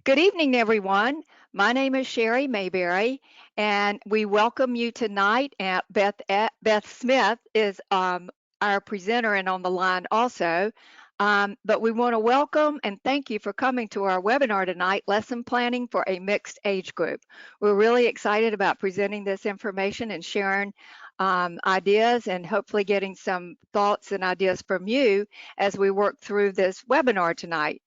Good evening, everyone. My name is Sherry Mayberry, and we welcome you tonight. And Beth Smith is our presenter and on the line also. But we want to welcome and thank you for coming to our webinar tonight, Lesson Planning for a Mixed Age Group. We're really excited about presenting this information and sharing ideas and hopefully getting some thoughts and ideas from you as we work through this webinar tonight.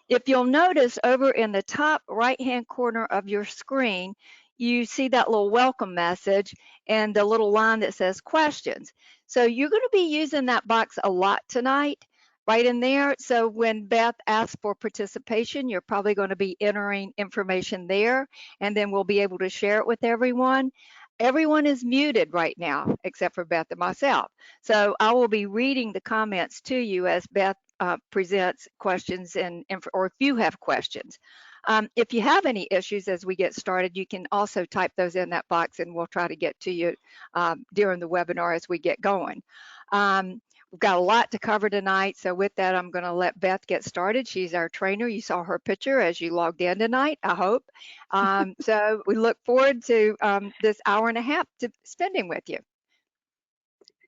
If you'll notice over in the top right-hand corner of your screen, you see that little welcome message and the little line that says questions. So you're going to be using that box a lot tonight, right in there. So when Beth asks for participation, you're probably going to be entering information there, and then we'll be able to share it with everyone. Everyone is muted right now, except for Beth and myself. So I will be reading the comments to you as Beth presents questions or if you have questions. If you have any issues as we get started, you can also type those in that box and we'll try to get to you during the webinar as we get going. We've got a lot to cover tonight, so with that, I'm going to let Beth get started. She's our trainer. You saw her picture as you logged in tonight, I hope. So we look forward to this hour and a half to spending with you.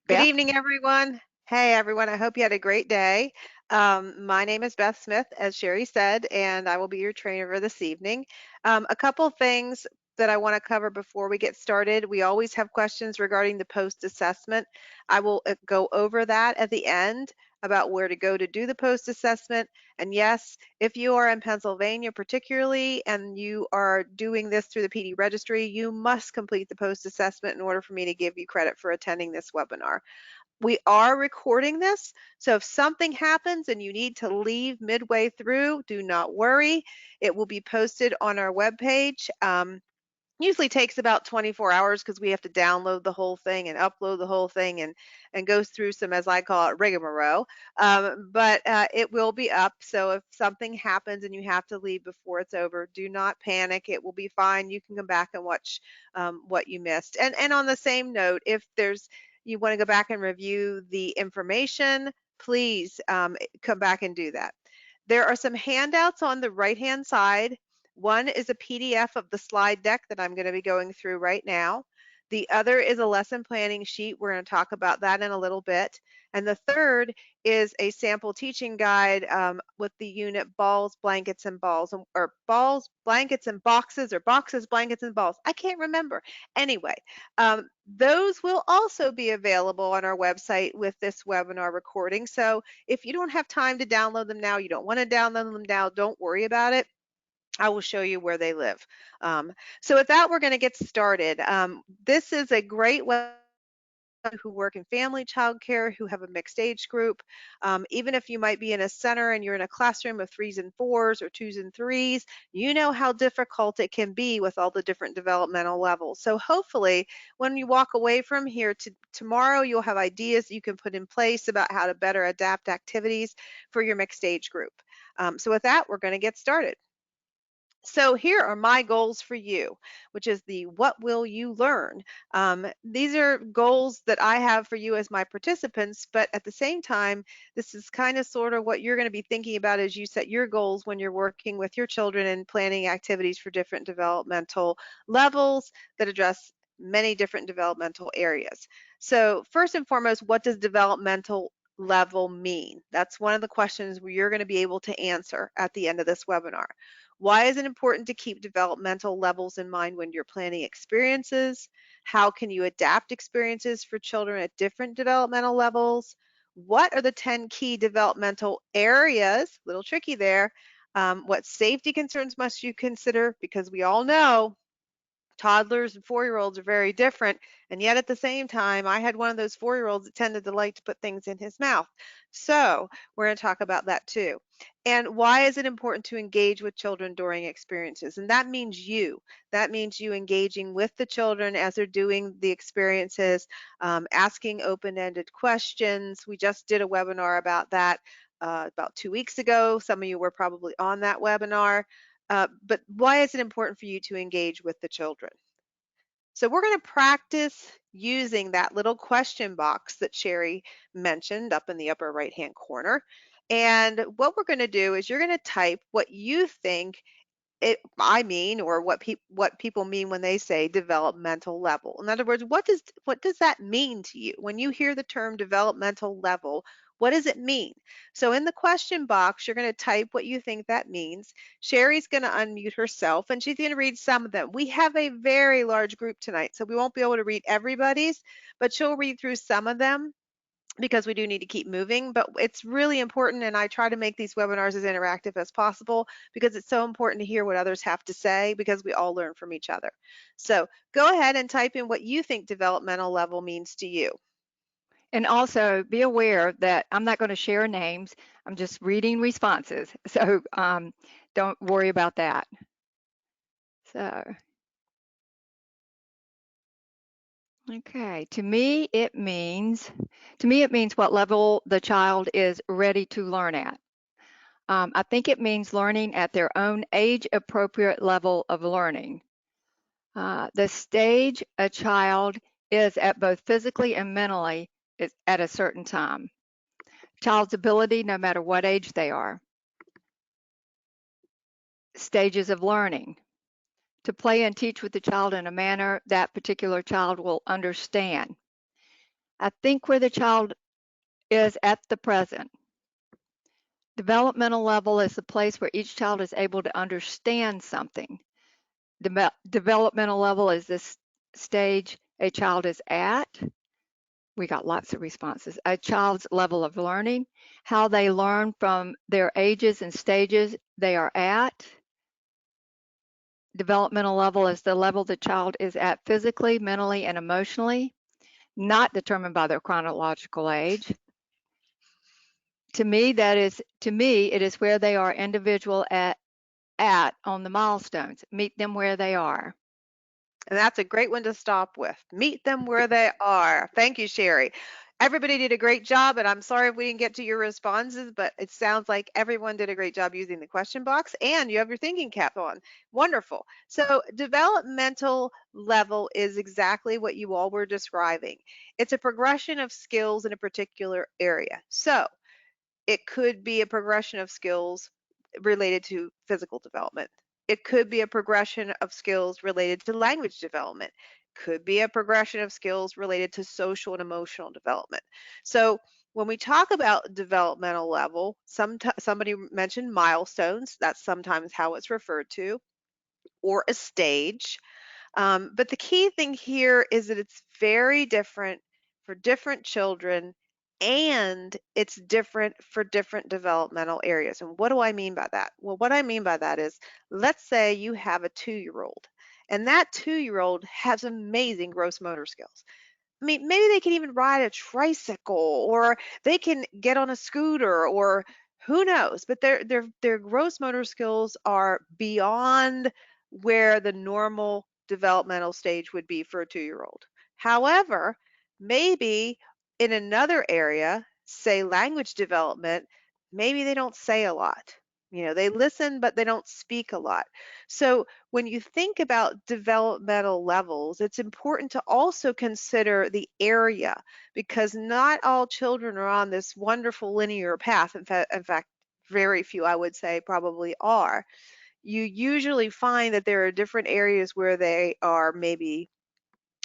Good Beth? evening, everyone. Hey, everyone. I hope you had a great day. My name is Beth Smith, as Sherry said, and I will be your trainer for this evening. A couple things that I want to cover before we get started. We always have questions regarding the post-assessment. I will go over that at the end about where to go to do the post-assessment. And yes, if you are in Pennsylvania particularly and you are doing this through the PD registry, you must complete the post-assessment in order for me to give you credit for attending this webinar. We are recording this, so if something happens and you need to leave midway through, do not worry. It will be posted on our webpage. Usually takes about 24 hours because we have to download the whole thing and upload the whole thing and goes through some, as I call it, rigmarole. But it will be up. So if something happens and you have to leave before it's over, do not panic. It will be fine. You can come back and watch what you missed. And on the same note, if you want to go back and review the information, please come back and do that. There are some handouts on the right-hand side. One is a PDF of the slide deck that I'm going to be going through right now. The other is a lesson planning sheet. We're going to talk about that in a little bit. And the third is a sample teaching guide with the unit balls, blankets, and balls, or balls, blankets, and boxes, or boxes, blankets, and balls. I can't remember. Anyway, those will also be available on our website with this webinar recording. So if you don't have time to download them now, you don't want to download them now, don't worry about it. I will show you where they live. So with that, we're going to get started. This is a great way who work in family childcare, who have a mixed age group. Even if you might be in a center and you're in a classroom of 3s and 4s or 2s and 3s, you know how difficult it can be with all the different developmental levels. So hopefully when you walk away from here to tomorrow, you'll have ideas you can put in place about how to better adapt activities for your mixed age group. So with that, we're going to get started. So here are my goals for you, which is the what will you learn? These are goals that I have for you as my participants, but at the same time, this is kind of sort of what you're going to be thinking about as you set your goals when you're working with your children and planning activities for different developmental levels that address many different developmental areas. So first and foremost, what does developmental level mean? That's one of the questions where you're going to be able to answer at the end of this webinar. Why is it important to keep developmental levels in mind when you're planning experiences? How can you adapt experiences for children at different developmental levels? What are the 10 key developmental areas? A little tricky there. What safety concerns must you consider? Because we all know toddlers and 4-year-olds are very different, and yet at the same time I had one of those 4-year-olds that tended to like to put things in his mouth. So we're going to talk about that too. And why is it important to engage with children during experiences? And that means you engaging with the children as they're doing the experiences, asking open-ended questions. We just did a webinar about that about 2 weeks ago. Some of you were probably on that webinar. But why is it important for you to engage with the children? So we're going to practice using that little question box that Sherry mentioned up in the upper right-hand corner. And what we're going to do is you're going to type what you think I mean, or what people mean when they say developmental level. In other words, what does that mean to you when you hear the term developmental level? What does it mean? So in the question box, you're going to type what you think that means. Sherry's going to unmute herself and she's going to read some of them. We have a very large group tonight, so we won't be able to read everybody's, but she'll read through some of them because we do need to keep moving, but it's really important, and I try to make these webinars as interactive as possible because it's so important to hear what others have to say because we all learn from each other. So go ahead and type in what you think developmental level means to you. And also be aware that I'm not going to share names. I'm just reading responses. So don't worry about that. So, okay, to me it means what level the child is ready to learn at. I think it means learning at their own age-appropriate level of learning. The stage a child is at both physically and mentally is at a certain time. Child's ability, no matter what age they are. Stages of learning. To play and teach with the child in a manner that particular child will understand. I think where the child is at the present. Developmental level is the place where each child is able to understand something. Developmental level is this stage a child is at. We got lots of responses. A child's level of learning, how they learn from their ages and stages they are at. Developmental level is the level the child is at physically, mentally, and emotionally, not determined by their chronological age. To me, it is where they are individual at on the milestones. Meet them where they are. And that's a great one to stop with. Meet them where they are. Thank you, Sherry. Everybody did a great job, and I'm sorry if we didn't get to your responses, but it sounds like everyone did a great job using the question box, and you have your thinking cap on. Wonderful. So developmental level is exactly what you all were describing. It's a progression of skills in a particular area. So it could be a progression of skills related to physical development. It could be a progression of skills related to language development. Could be a progression of skills related to social and emotional development. So when we talk about developmental level, somebody mentioned milestones. That's sometimes how it's referred to, or a stage. But the key thing here is that it's very different for different children and it's different for different developmental areas. And what do I mean by that? Well, what I mean by that is, let's say you have a 2-year-old and that 2-year-old has amazing gross motor skills. I mean, maybe they can even ride a tricycle or they can get on a scooter or who knows, but their gross motor skills are beyond where the normal developmental stage would be for a 2-year-old. However, maybe in another area, say language development, maybe they don't say a lot. They listen, but they don't speak a lot. So when you think about developmental levels, it's important to also consider the area because not all children are on this wonderful linear path. In fact, very few, I would say, probably are. You usually find that there are different areas where they are maybe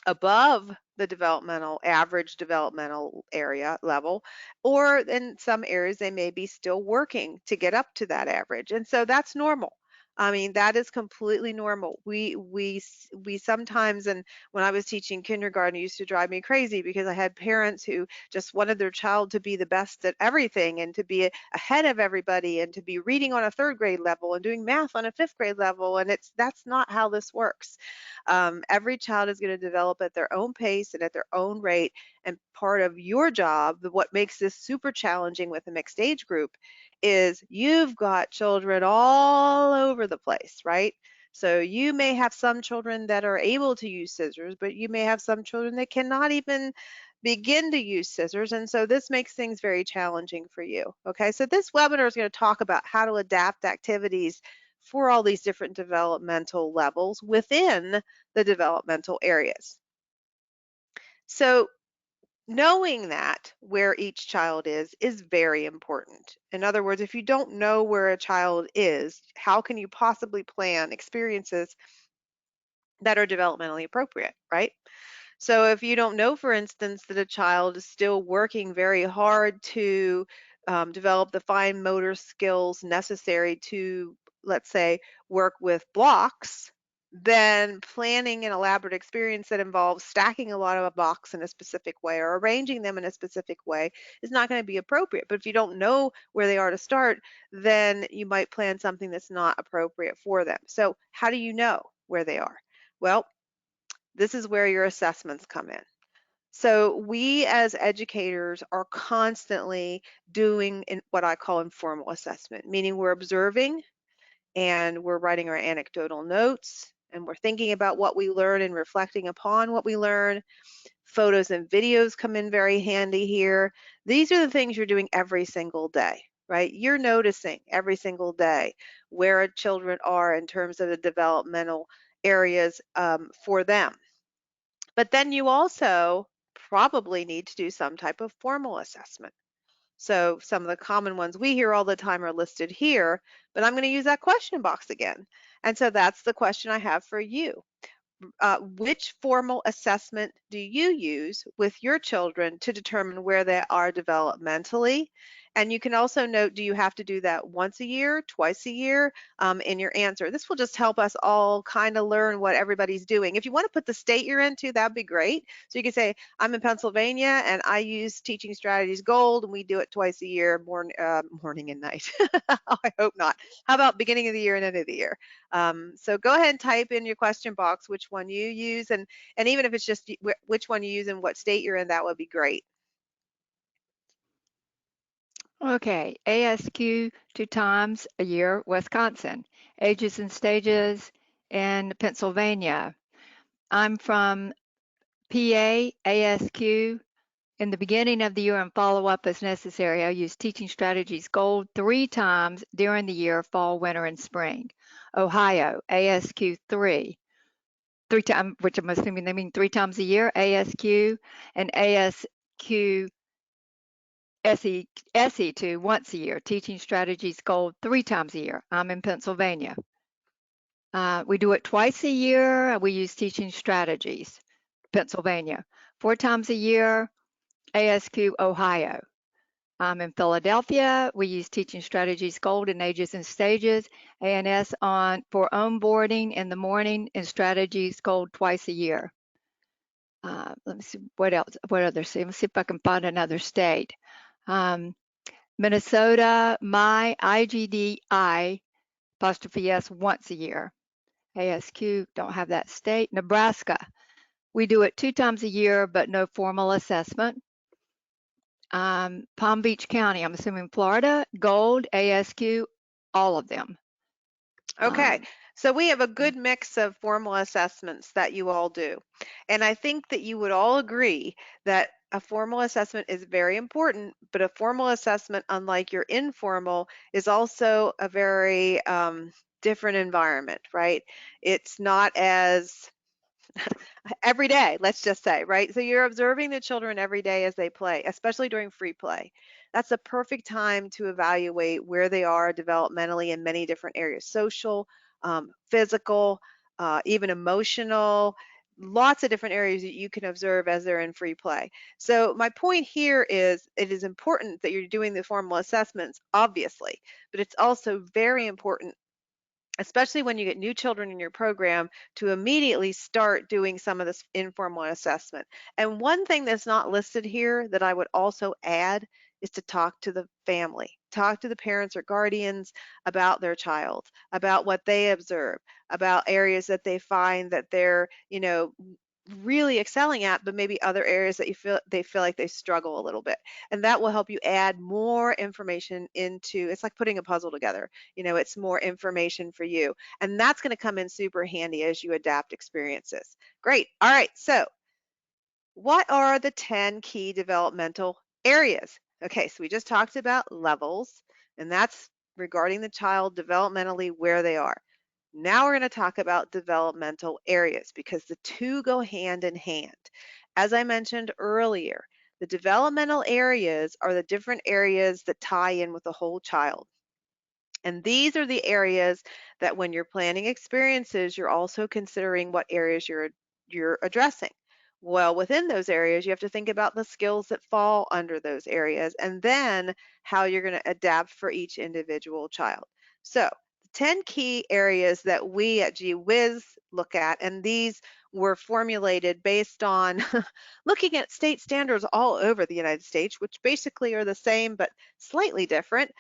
above the average developmental area level, or in some areas they may be still working to get up to that average. And so that's normal. I mean, that is completely normal. We sometimes, and when I was teaching kindergarten, it used to drive me crazy because I had parents who just wanted their child to be the best at everything and to be ahead of everybody and to be reading on a 3rd grade level and doing math on a 5th grade level. And that's not how this works. Every child is going to develop at their own pace and at their own rate. And part of your job, what makes this super challenging with a mixed age group, is you've got children all over the place, right? So you may have some children that are able to use scissors, but you may have some children that cannot even begin to use scissors. And so this makes things very challenging for you. Okay, so this webinar is going to talk about how to adapt activities for all these different developmental levels within the developmental areas. So knowing that where each child is very important. In other words, if you don't know where a child is, how can you possibly plan experiences that are developmentally appropriate, right? So if you don't know, for instance, that a child is still working very hard to develop the fine motor skills necessary to, let's say, work with blocks, then planning an elaborate experience that involves stacking a lot of blocks in a specific way or arranging them in a specific way is not going to be appropriate. But if you don't know where they are to start, then you might plan something that's not appropriate for them. So how do you know where they are? Well, this is where your assessments come in. So we as educators are constantly doing what I call informal assessment, meaning we're observing and we're writing our anecdotal notes and we're thinking about what we learn and reflecting upon what we learn. Photos and videos come in very handy here. These are the things you're doing every single day, right? You're noticing every single day where children are in terms of the developmental areas for them. But then you also probably need to do some type of formal assessment. So some of the common ones we hear all the time are listed here, but I'm going to use that question box again. And so that's the question I have for you. Which formal assessment do you use with your children to determine where they are developmentally? And you can also note, do you have to do that once a year, twice a year, in your answer? This will just help us all kind of learn what everybody's doing. If you want to put the state you're into, that'd be great. So you can say, I'm in Pennsylvania and I use Teaching Strategies Gold and we do it twice a year, morning and night. I hope not. How about beginning of the year and end of the year? So go ahead and type in your question box which one you use, and even if it's just which one you use and what state you're in, that would be great. Okay, ASQ 2 times a year, Wisconsin. Ages and stages in Pennsylvania. I'm from PA, ASQ. In the beginning of the year and follow up as necessary, I use Teaching Strategies Gold 3 times during the year, fall, winter, and spring. Ohio, ASQ 3 times, which I'm assuming they mean 3 times a year, ASQ, and ASQ SE2 once a year. Teaching Strategies Gold 3 times a year. I'm in Pennsylvania. We do it twice a year. We use Teaching Strategies, Pennsylvania. 4 times a year, ASQ Ohio. In Philadelphia, we use Teaching Strategies Gold in Ages and Stages, ANS on for onboarding in the morning, and Strategies Gold twice a year. Let me see what else. What other? Let me see if I can find another state. Minnesota, my IGDI apostrophe S once a year. ASQ, don't have that state. Nebraska, we do it 2 times a year, but no formal assessment. Palm Beach County, I'm assuming Florida, Gold, ASQ, all of them. Okay, so we have a good mix of formal assessments that you all do. And I think that you would all agree that a formal assessment is very important, but a formal assessment, unlike your informal, is also a very different environment, right? It's not as every day, let's just say, right? So you're observing the children every day as they play, especially during free play. That's a perfect time to evaluate where they are developmentally in many different areas, social, physical, even emotional, lots of different areas that you can observe as they're in free play. So my point here is it is important that you're doing the formal assessments, obviously, but it's also very important, especially when you get new children in your program, to immediately start doing some of this informal assessment. And one thing that's not listed here that I would also add is to talk to the family. Talk to the parents or guardians about their child, about what they observe, about areas that they find that they're, really excelling at, but maybe other areas that they feel like they struggle a little bit. And that will help you add more information into, it's like putting a puzzle together. It's more information for you. And that's going to come in super handy as you adapt experiences. Great. All right. So what are the 10 key developmental areas? Okay, so we just talked about levels, and that's regarding the child developmentally where they are. Now we're going to talk about developmental areas because the two go hand in hand. As I mentioned earlier, The developmental areas are the different areas that tie in with the whole child. And these are the areas that when you're planning experiences, you're also considering what areas you're addressing. Well, within those areas, you have to think about the skills that fall under those areas and then how you're going to adapt for each individual child. So, the 10 key areas that we at GWIZ look at, and these were formulated based on looking at state standards all over the United States, which basically are the same but slightly different.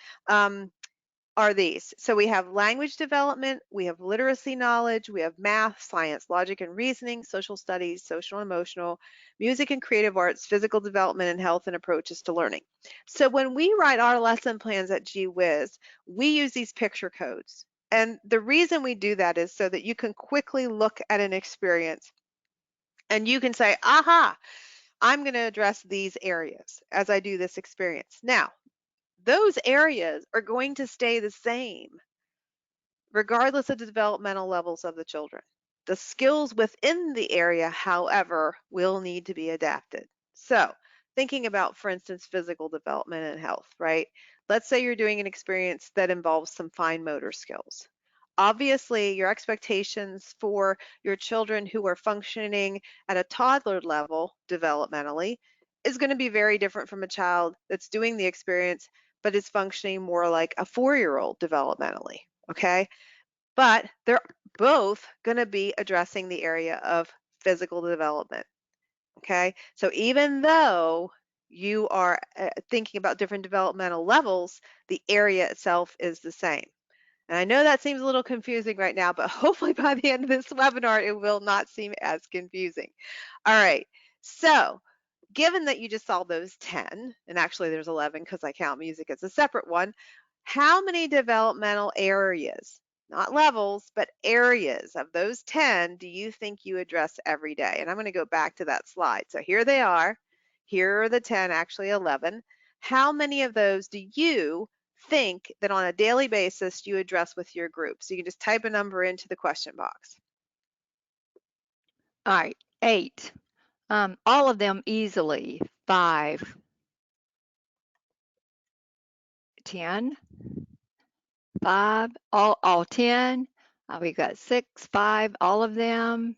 Are these. So we have language development, we have literacy knowledge, we have math, science, logic and reasoning, social studies, social and emotional, music and creative arts, physical development, and health and approaches to learning. So when we write our lesson plans at GWIZ, we use these picture codes. And the reason we do that is so that you can quickly look at an experience and you can say, aha, I'm going to address these areas as I do this experience. Now, those areas are going to stay the same regardless of the developmental levels of the children. The skills within the area, however, will need to be adapted. So, thinking about, for instance, physical development and health, right? Let's say you're doing an experience that involves some fine motor skills. Obviously, your expectations for your children who are functioning at a toddler level developmentally is going to be very different from a child that's doing the experience but is functioning more like a 4-year-old developmentally, okay? But they're both going to be addressing the area of physical development. Okay. So even though you are thinking about different developmental levels, the area itself is the same. And I know that seems a little confusing right now, but hopefully by the end of this webinar, it will not seem as confusing. All right. So given that you just saw those 10, and actually there's 11 because I count music as a separate one, how many developmental areas, not levels, but areas of those 10 do you think you address every day? And I'm going to go back to that slide. So here they are. Here are the 10, actually 11. How many of those do you think that on a daily basis you address with your group? So you can just type a number into the question box. All right, 8. All of them easily. 5, 10, 5, all 10. We got 6, 5, all of them.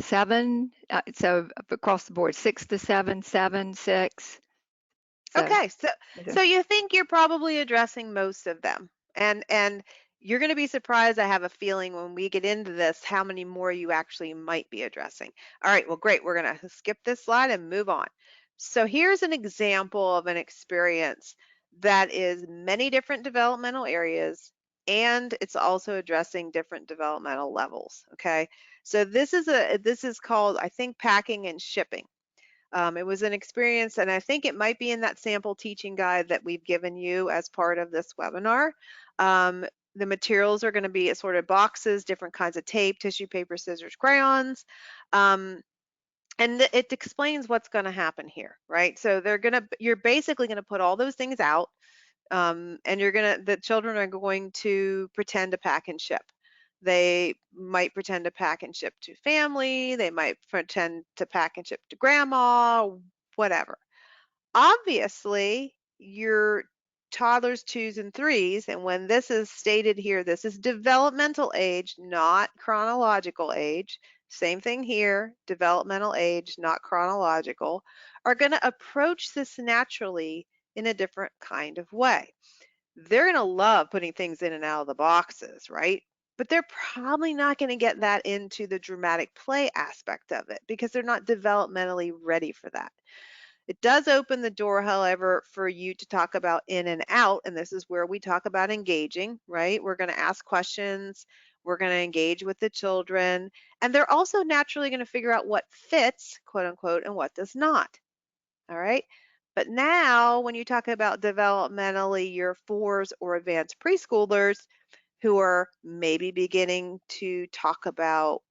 7, so across the board, 6 to 7, 7, 6. So, Okay, so you think you're probably addressing most of them. And you're going to be surprised, I have a feeling, when we get into this, how many more you actually might be addressing. All right, well, great. We're going to skip this slide and move on. So here's an example of an experience that is many different developmental areas, and it's also addressing different developmental levels, okay? So this is called, I think, packing and shipping. It was an experience, and I think it might be in that sample teaching guide that we've given you as part of this webinar. The materials are going to be assorted boxes, different kinds of tape, tissue paper, scissors, crayons. And it explains what's going to happen here, right? So you're basically going to put all those things out, and the children are going to pretend to pack and ship. They might pretend to pack and ship to family. They might pretend to pack and ship to grandma, whatever. Obviously, your toddlers, twos, and threes, and when this is stated here, this is developmental age, not chronological age. Same thing here, developmental age, not chronological, are going to approach this naturally in a different kind of way. They're going to love putting things in and out of the boxes, right? But they're probably not going to get that into the dramatic play aspect of it because they're not developmentally ready for that. It does open the door, however, for you to talk about in and out, and this is where we talk about engaging, right? We're going to ask questions, we're going to engage with the children, and they're also naturally going to figure out what fits, quote unquote, and what does not. All right. But now, when you talk about developmentally your fours or advanced preschoolers who are maybe beginning to talk about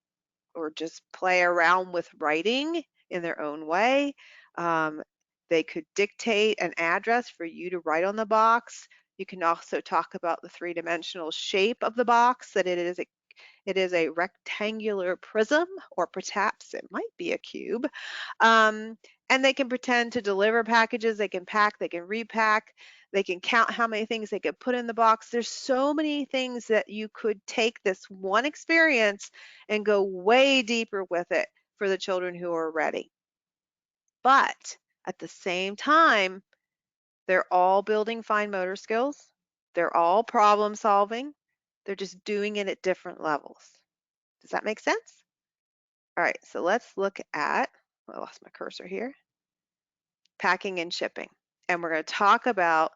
or just play around with writing in their own way, um, they could dictate an address for you to write on the box. You can also talk about the three-dimensional shape of the box, that it is It is a rectangular prism, or perhaps it might be a cube. Um, and they can pretend to deliver packages, they can pack, they can repack, they can count how many things they could put in the box. There's so many things that you could take this one experience and go way deeper with it for the children who are ready. But at the same time, they're all building fine motor skills. They're all problem solving. They're just doing it at different levels. Does that make sense? All right, so let's look at, I lost my cursor here, packing and shipping. And we're going to talk about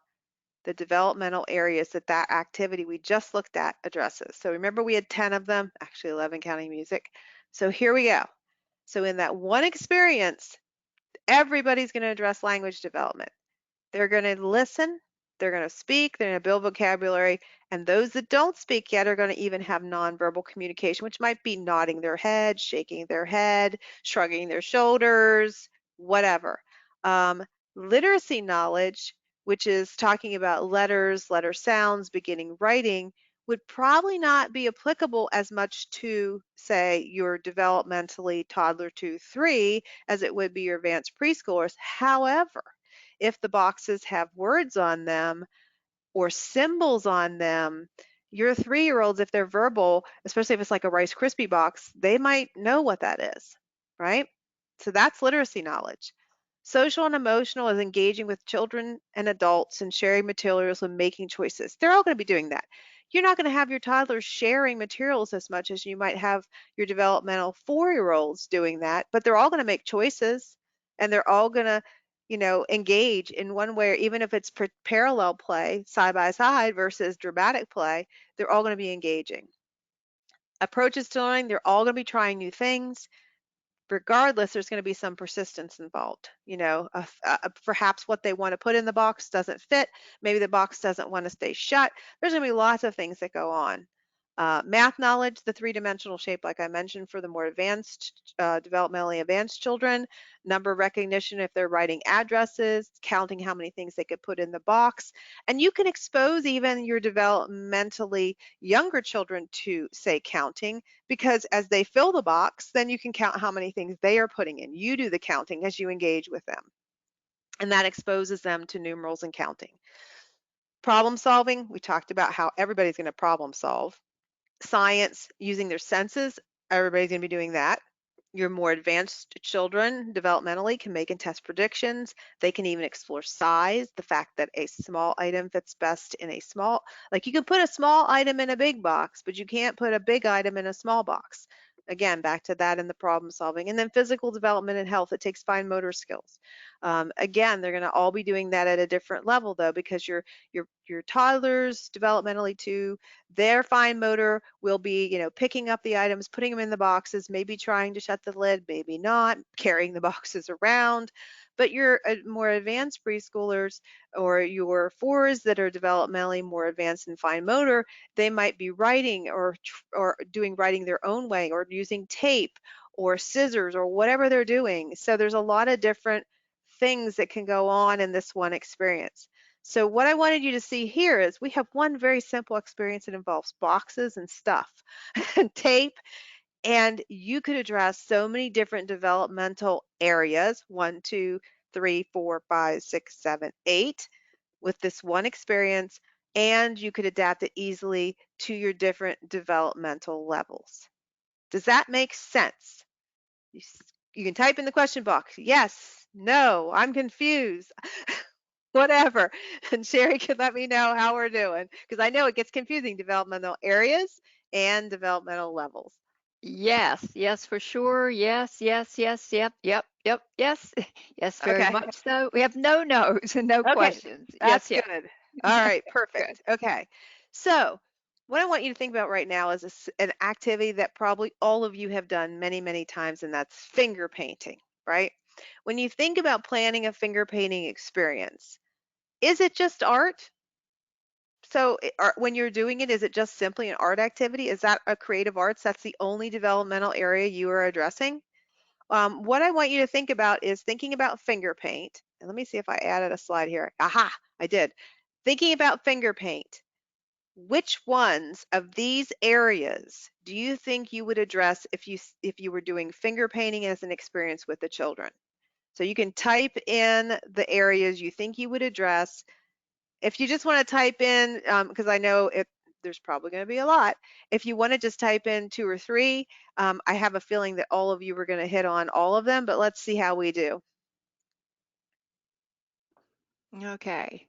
the developmental areas that that activity we just looked at addresses. So remember we had 10 of them, actually 11 counting music. So here we go. So in that one experience, everybody's going to address language development. They're going to listen, they're going to speak, they're going to build vocabulary, and those that don't speak yet are going to even have nonverbal communication, which might be nodding their head, shaking their head, shrugging their shoulders, whatever. Um, Literacy knowledge, which is talking about letters, letter sounds, beginning writing, would probably not be applicable as much to, say, your developmentally toddler 2, 3 as it would be your advanced preschoolers. However, if the boxes have words on them or symbols on them, your 3-year-olds, if they're verbal, especially if it's like a Rice Krispie box, they might know what that is, right? So that's literacy knowledge. Social and emotional is engaging with children and adults and sharing materials and making choices. They're all going to be doing that. You're not going to have your toddlers sharing materials as much as you might have your developmental 4-year-olds doing that, but they're all going to make choices, and they're all going to, engage in one way, or even if it's parallel play, side by side versus dramatic play, they're all going to be engaging. Approaches to learning, they're all going to be trying new things. Regardless, there's going to be some persistence involved. Perhaps what they want to put in the box doesn't fit. Maybe the box doesn't want to stay shut. There's going to be lots of things that go on. Math knowledge, the three-dimensional shape, like I mentioned, for the more advanced, developmentally advanced children. Number recognition if they're writing addresses, counting how many things they could put in the box. And you can expose even your developmentally younger children to, say, counting, because as they fill the box, then you can count how many things they are putting in. You do the counting as you engage with them. And that exposes them to numerals and counting. Problem solving, we talked about how everybody's going to problem solve. Science, using their senses, everybody's going to be doing that. Your more advanced children developmentally can make and test predictions. They can even explore size, the fact that a small item fits best in a small, like you can put a small item in a big box, but you can't put a big item in a small box. Again, back to that in the problem solving. And then physical development and health, it takes fine motor skills. Again, they're going to all be doing that at a different level though, because your toddlers developmentally too, their fine motor will be, picking up the items, putting them in the boxes, maybe trying to shut the lid, maybe not, carrying the boxes around. But your more advanced preschoolers, or your 4s that are developmentally more advanced in fine motor, they might be writing or doing writing their own way, or using tape or scissors or whatever they're doing. So there's a lot of different things that can go on in this one experience. So what I wanted you to see here is we have one very simple experience that involves boxes and stuff and tape, and you could address so many different developmental areas, 1, 2, 3, 4, 5, 6, 7, 8, with this one experience, and you could adapt it easily to your different developmental levels. Does that make sense? You, you can type in the question box, yes, no, I'm confused. Whatever. And Sherry can let me know how we're doing, because I know it gets confusing, developmental areas and developmental levels. Yes, yes, for sure. Yes, yes, yes, yep, yep, yep, yes. Yes, very Okay. much so. We have no no's and no Okay. questions. That's Yes, yes. good. All right. Good. Perfect. Okay. So what I want you to think about right now is an activity that probably all of you have done many, many times, and that's finger painting, right? When you think about planning a finger painting experience, is it just art? So when you're doing it, is it just simply an art activity? Is that a creative arts? That's the only developmental area you are addressing? What I want you to think about is thinking about finger paint. And let me see if I added a slide here. Aha, I did. Thinking about finger paint. Which ones of these areas do you think you would address if you were doing finger painting as an experience with the children? So you can type in the areas you think you would address. If you just want to type in, because I know there's probably going to be a lot. If you want to just type in two or three, I have a feeling that all of you were going to hit on all of them, but let's see how we do. Okay.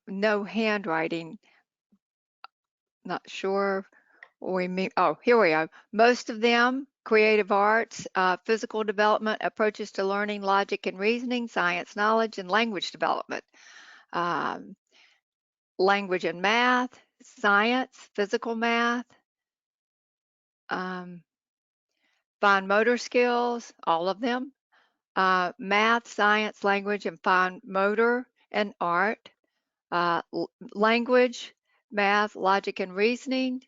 No handwriting. Not sure. We mean, oh, here we are. Most of them, creative arts, physical development, approaches to learning, logic and reasoning, science, knowledge, and language development. Um, Language and math, science, physical math, um, fine motor skills, all of them. Math, science, language, and fine motor and art. Language, math, logic and reasoning,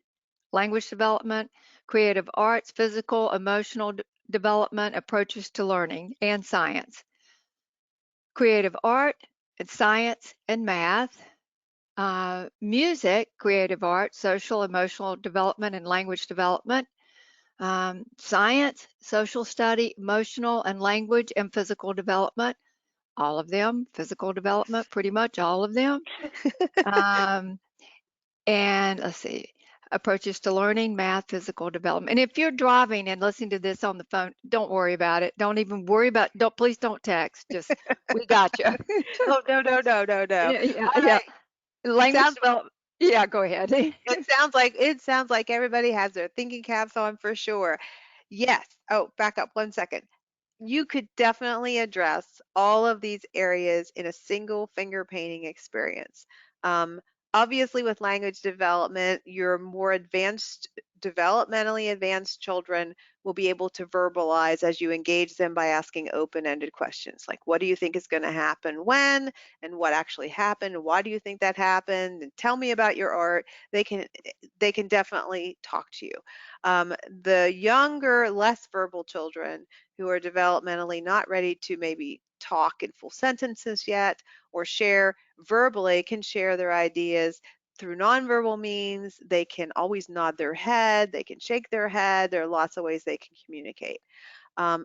language development, creative arts, physical, emotional development, approaches to learning, and science. Creative art, and science, and math. Music, creative arts, social, emotional development, and language development. Science, social study, emotional and language and physical development, all of them. Physical development, pretty much all of them. Um, and let's see, approaches to learning, math, physical development. And if you're driving and listening to this on the phone, don't worry about it. Don't even worry about, don't, please don't text. Just, we got you. Oh, no, no, no, no, no. Yeah, yeah, All yeah. right. It Language sounds development. Yeah, go ahead. it sounds like everybody has their thinking caps on for sure. Yes. Oh, back up 1 second. You could definitely address all of these areas in a single finger painting experience. Um, Obviously, with language development, your more advanced, developmentally advanced children will be able to verbalize as you engage them by asking open-ended questions like, what do you think is going to happen when, and what actually happened? Why do you think that happened? And tell me about your art. They can definitely talk to you. The younger, less verbal children who are developmentally not ready to maybe talk in full sentences yet or share verbally can share their ideas through nonverbal means. They can always nod their head, they can shake their head. There are lots of ways they can communicate.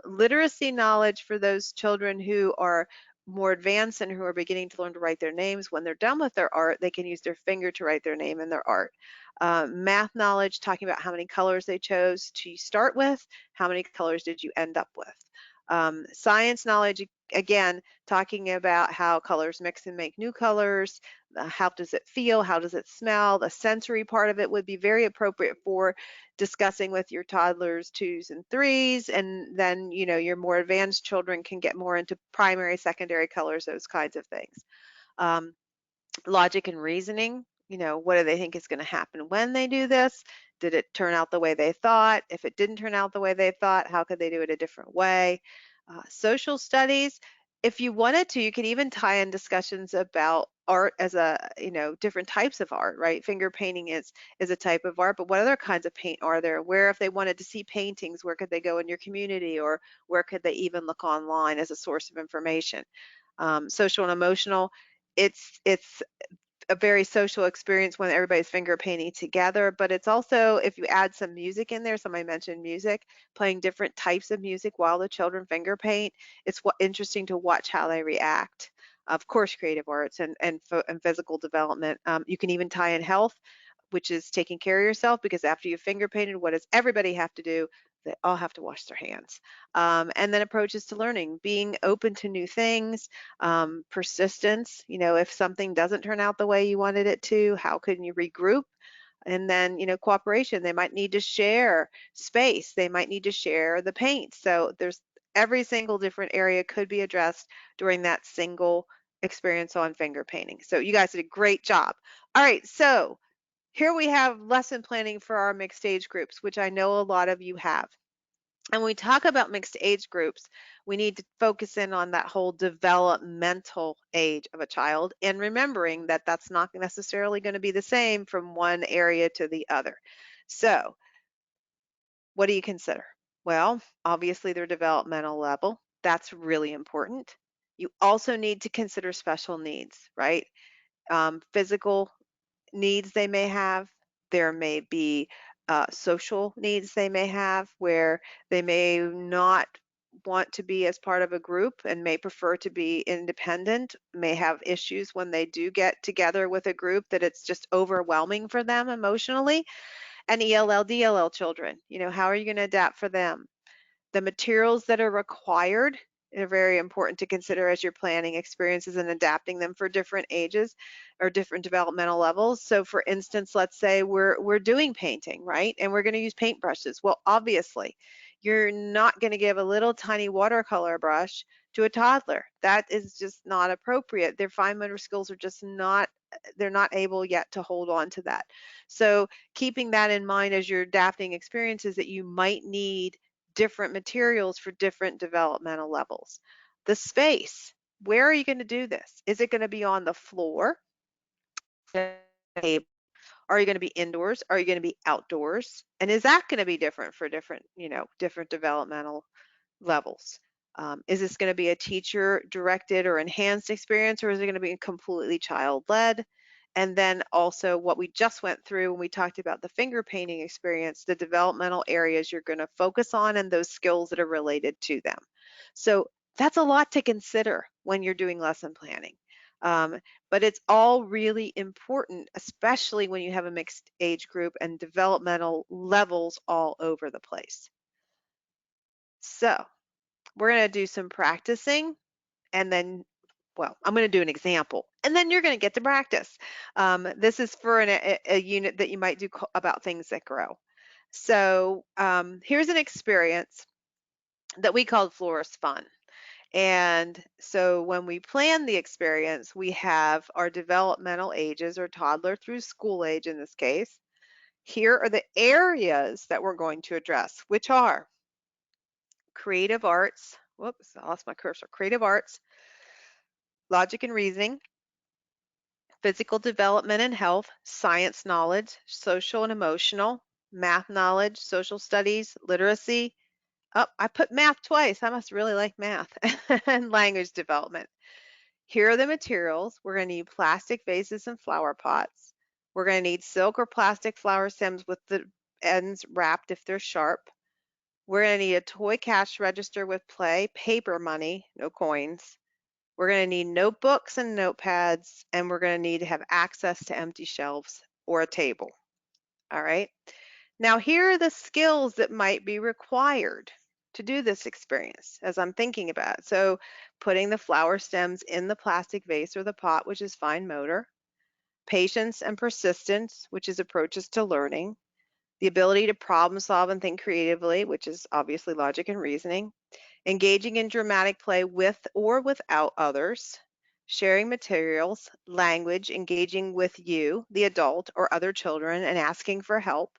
Literacy knowledge for those children who are more advanced and who are beginning to learn to write their names. When they're done with their art, they can use their finger to write their name in their art. Math knowledge, talking about how many colors they chose to start with, how many colors did you end up with. Science knowledge, again, talking about how colors mix and make new colors, how does it feel, how does it smell. The sensory part of it would be very appropriate for discussing with your toddlers twos and threes, and then your more advanced children can get more into primary, secondary colors, those kinds of things. um, Logic and reasoning, what do they think is going to happen when they do this? Did it turn out the way they thought? If it didn't turn out the way they thought, how could they do it a different way? Social studies, if you wanted to, you could even tie in discussions about art as different types of art, right? Finger painting is a type of art, but what other kinds of paint are there? Where, if they wanted to see paintings, where could they go in your community, or where could they even look online as a source of information? Social and emotional, it's a very social experience when everybody's finger painting together, but it's also, if you add some music in there, somebody mentioned music, playing different types of music while the children finger paint, it's interesting to watch how they react. Of course, creative arts and physical development. You can even tie in health, which is taking care of yourself, because after you've finger painted, what does everybody have to do? They all have to wash their hands. And then approaches to learning, being open to new things, persistence. If something doesn't turn out the way you wanted it to, how can you regroup? And then, cooperation. They might need to share space. They might need to share the paint. So there's every single different area could be addressed during that single experience on finger painting. So you guys did a great job. All right, so here we have lesson planning for our mixed age groups, which I know a lot of you have. And when we talk about mixed age groups, we need to focus in on that whole developmental age of a child, and remembering that that's not necessarily going to be the same from one area to the other. So, what do you consider? Well, obviously their developmental level. That's really important. You also need to consider special needs, right? Physical needs they may have. There may be social needs they may have where they may not want to be as part of a group and may prefer to be independent, may have issues when they do get together with a group that it's just overwhelming for them emotionally. And ELL, DLL children, how are you going to adapt for them? The materials that are required are very important to consider as you're planning experiences and adapting them for different ages or different developmental levels. So for instance, let's say we're doing painting, right? And we're going to use paintbrushes. Well, obviously, you're not going to give a little tiny watercolor brush to a toddler. That is just not appropriate. Their fine motor skills are just not they're not able yet to hold on to that. So keeping that in mind as you're adapting experiences that you might need different materials for different developmental levels. The space, where are you going to do this? Is it going to be on the floor? Are you going to be indoors? Are you going to be outdoors? And is that going to be different for different, different developmental levels? Is this going to be a teacher directed or enhanced experience, or is it going to be completely child led? And then also what we just went through when we talked about the finger painting experience, the developmental areas you're going to focus on and those skills that are related to them. So that's a lot to consider when you're doing lesson planning. But it's all really important, especially when you have a mixed age group and developmental levels all over the place. So we're going to do some practicing and then, well, I'm going to do an example and then you're going to get to practice. This is for a unit that you might do about things that grow. So here's an experience that we called Florist Fun. And so when we plan the experience, we have our developmental ages or toddler through school age in this case. Here are the areas that we're going to address, which are creative arts. Whoops, I lost my cursor. Creative arts, logic and reasoning, physical development and health, science knowledge, social and emotional, math knowledge, social studies, literacy. Oh, I put math twice. I must really like math. And language development. Here are the materials. We're going to need plastic vases and flower pots. We're going to need silk or plastic flower stems with the ends wrapped if they're sharp. We're going to need a toy cash register with play, paper money, no coins. We're going to need notebooks and notepads, and we're going to need to have access to empty shelves or a table. All right. Now, here are the skills that might be required to do this experience as I'm thinking about it. So, putting the flower stems in the plastic vase or the pot, which is fine motor, patience and persistence, which is approaches to learning, the ability to problem solve and think creatively, which is obviously logic and reasoning, engaging in dramatic play with or without others, sharing materials, language, engaging with you, the adult, or other children, and asking for help,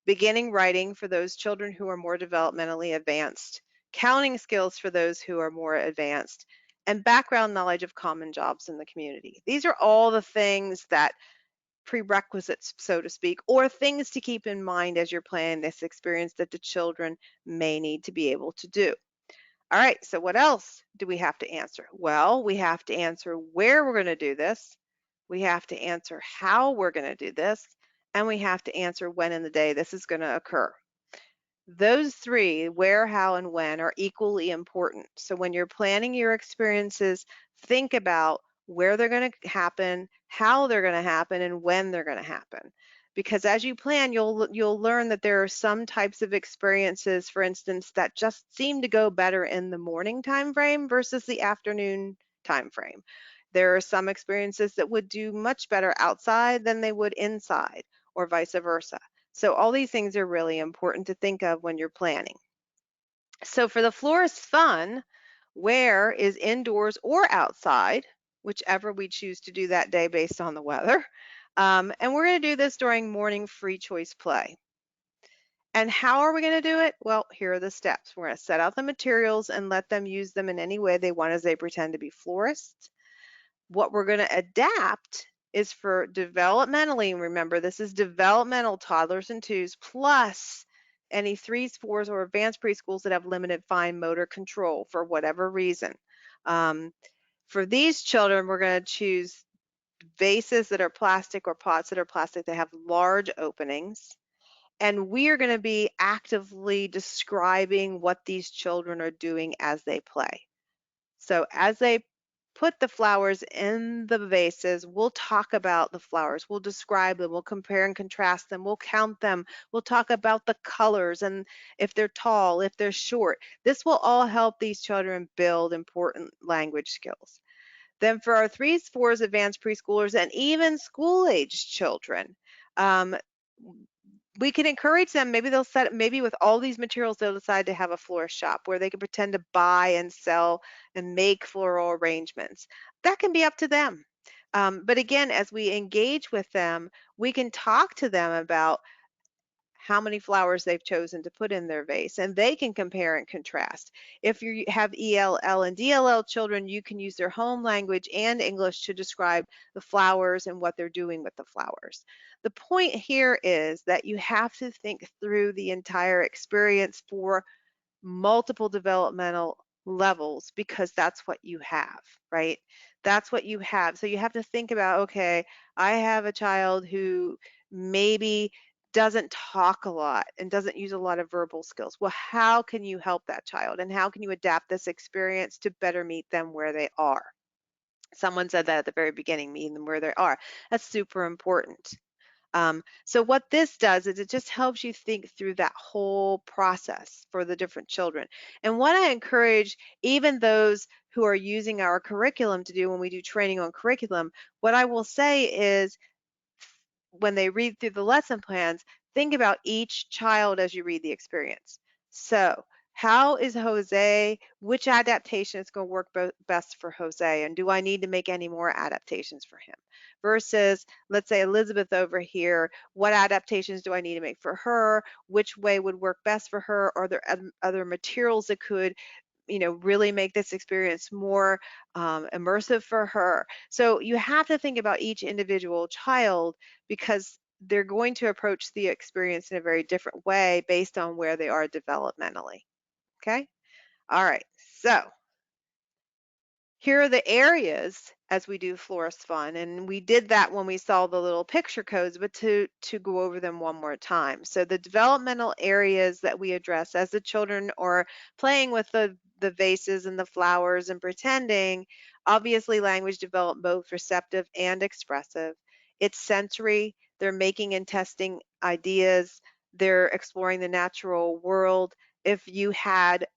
beginning writing for those children who are more developmentally advanced, counting skills for those who are more advanced, and background knowledge of common jobs in the community. These are all the things that prerequisites, so to speak, or things to keep in mind as you're planning this experience that the children may need to be able to do. All right, so what else do we have to answer? Well, we have to answer where we're going to do this. We have to answer how we're going to do this. And we have to answer when in the day this is going to occur. Those three, where, how, and when, are equally important. So when you're planning your experiences, think about where they're going to happen, how they're going to happen, and when they're going to happen. Because as you plan, you'll learn that there are some types of experiences, for instance, that just seem to go better in the morning time frame versus the afternoon time frame. There are some experiences that would do much better outside than they would inside, or vice versa. So all these things are really important to think of when you're planning. So for the Florist Fun, where is indoors or outside, whichever we choose to do that day based on the weather. And we're going to do this during morning free choice play. And how are we going to do it? Well, here are the steps. We're going to set out the materials and let them use them in any way they want as they pretend to be florists. What we're going to adapt is for developmentally, remember this is developmental toddlers and twos plus any threes, fours, or advanced preschools that have limited fine motor control for whatever reason. For these children, we're going to choose vases that are plastic or pots that are plastic that have large openings. And we are going to be actively describing what these children are doing as they play. So as they put the flowers in the vases, we'll talk about the flowers, we'll describe them, we'll compare and contrast them, we'll count them, we'll talk about the colors and if they're tall, if they're short. This will all help these children build important language skills. Then for our threes, fours, advanced preschoolers, and even school-aged children, um, we can encourage them. Maybe they'll set, maybe with all these materials, they'll decide to have a florist shop where they can pretend to buy and sell and make floral arrangements. That can be up to them. But again, as we engage with them, we can talk to them about how many flowers they've chosen to put in their vase, and they can compare and contrast. If you have ELL and DLL children, you can use their home language and English to describe the flowers and what they're doing with the flowers. The point here is that you have to think through the entire experience for multiple developmental levels because that's what you have, right? That's what you have. So you have to think about, okay, I have a child who maybe doesn't talk a lot and doesn't use a lot of verbal skills. Well, how can you help that child and how can you adapt this experience to better meet them where they are? Someone said that at the very beginning, meeting them where they are. That's super important. So what this does is it just helps you think through that whole process for the different children. And what I encourage even those who are using our curriculum to do when we do training on curriculum, what I will say is when they read through the lesson plans, think about each child as you read the experience. So how is Jose, which adaptation is going to work best for Jose? And do I need to make any more adaptations for him? Versus, let's say Elizabeth over here, what adaptations do I need to make for her? Which way would work best for her? Are there other materials that could really make this experience more immersive for her? So you have to think about each individual child because they're going to approach the experience in a very different way based on where they are developmentally. Okay? All right. So here are the areas as we do Florist Fun, and we did that when we saw the little picture codes, but to go over them one more time. So the developmental areas that we address as the children are playing with the vases and the flowers and pretending, obviously language developed both receptive and expressive. It's sensory, they're making and testing ideas, they're exploring the natural world. If you had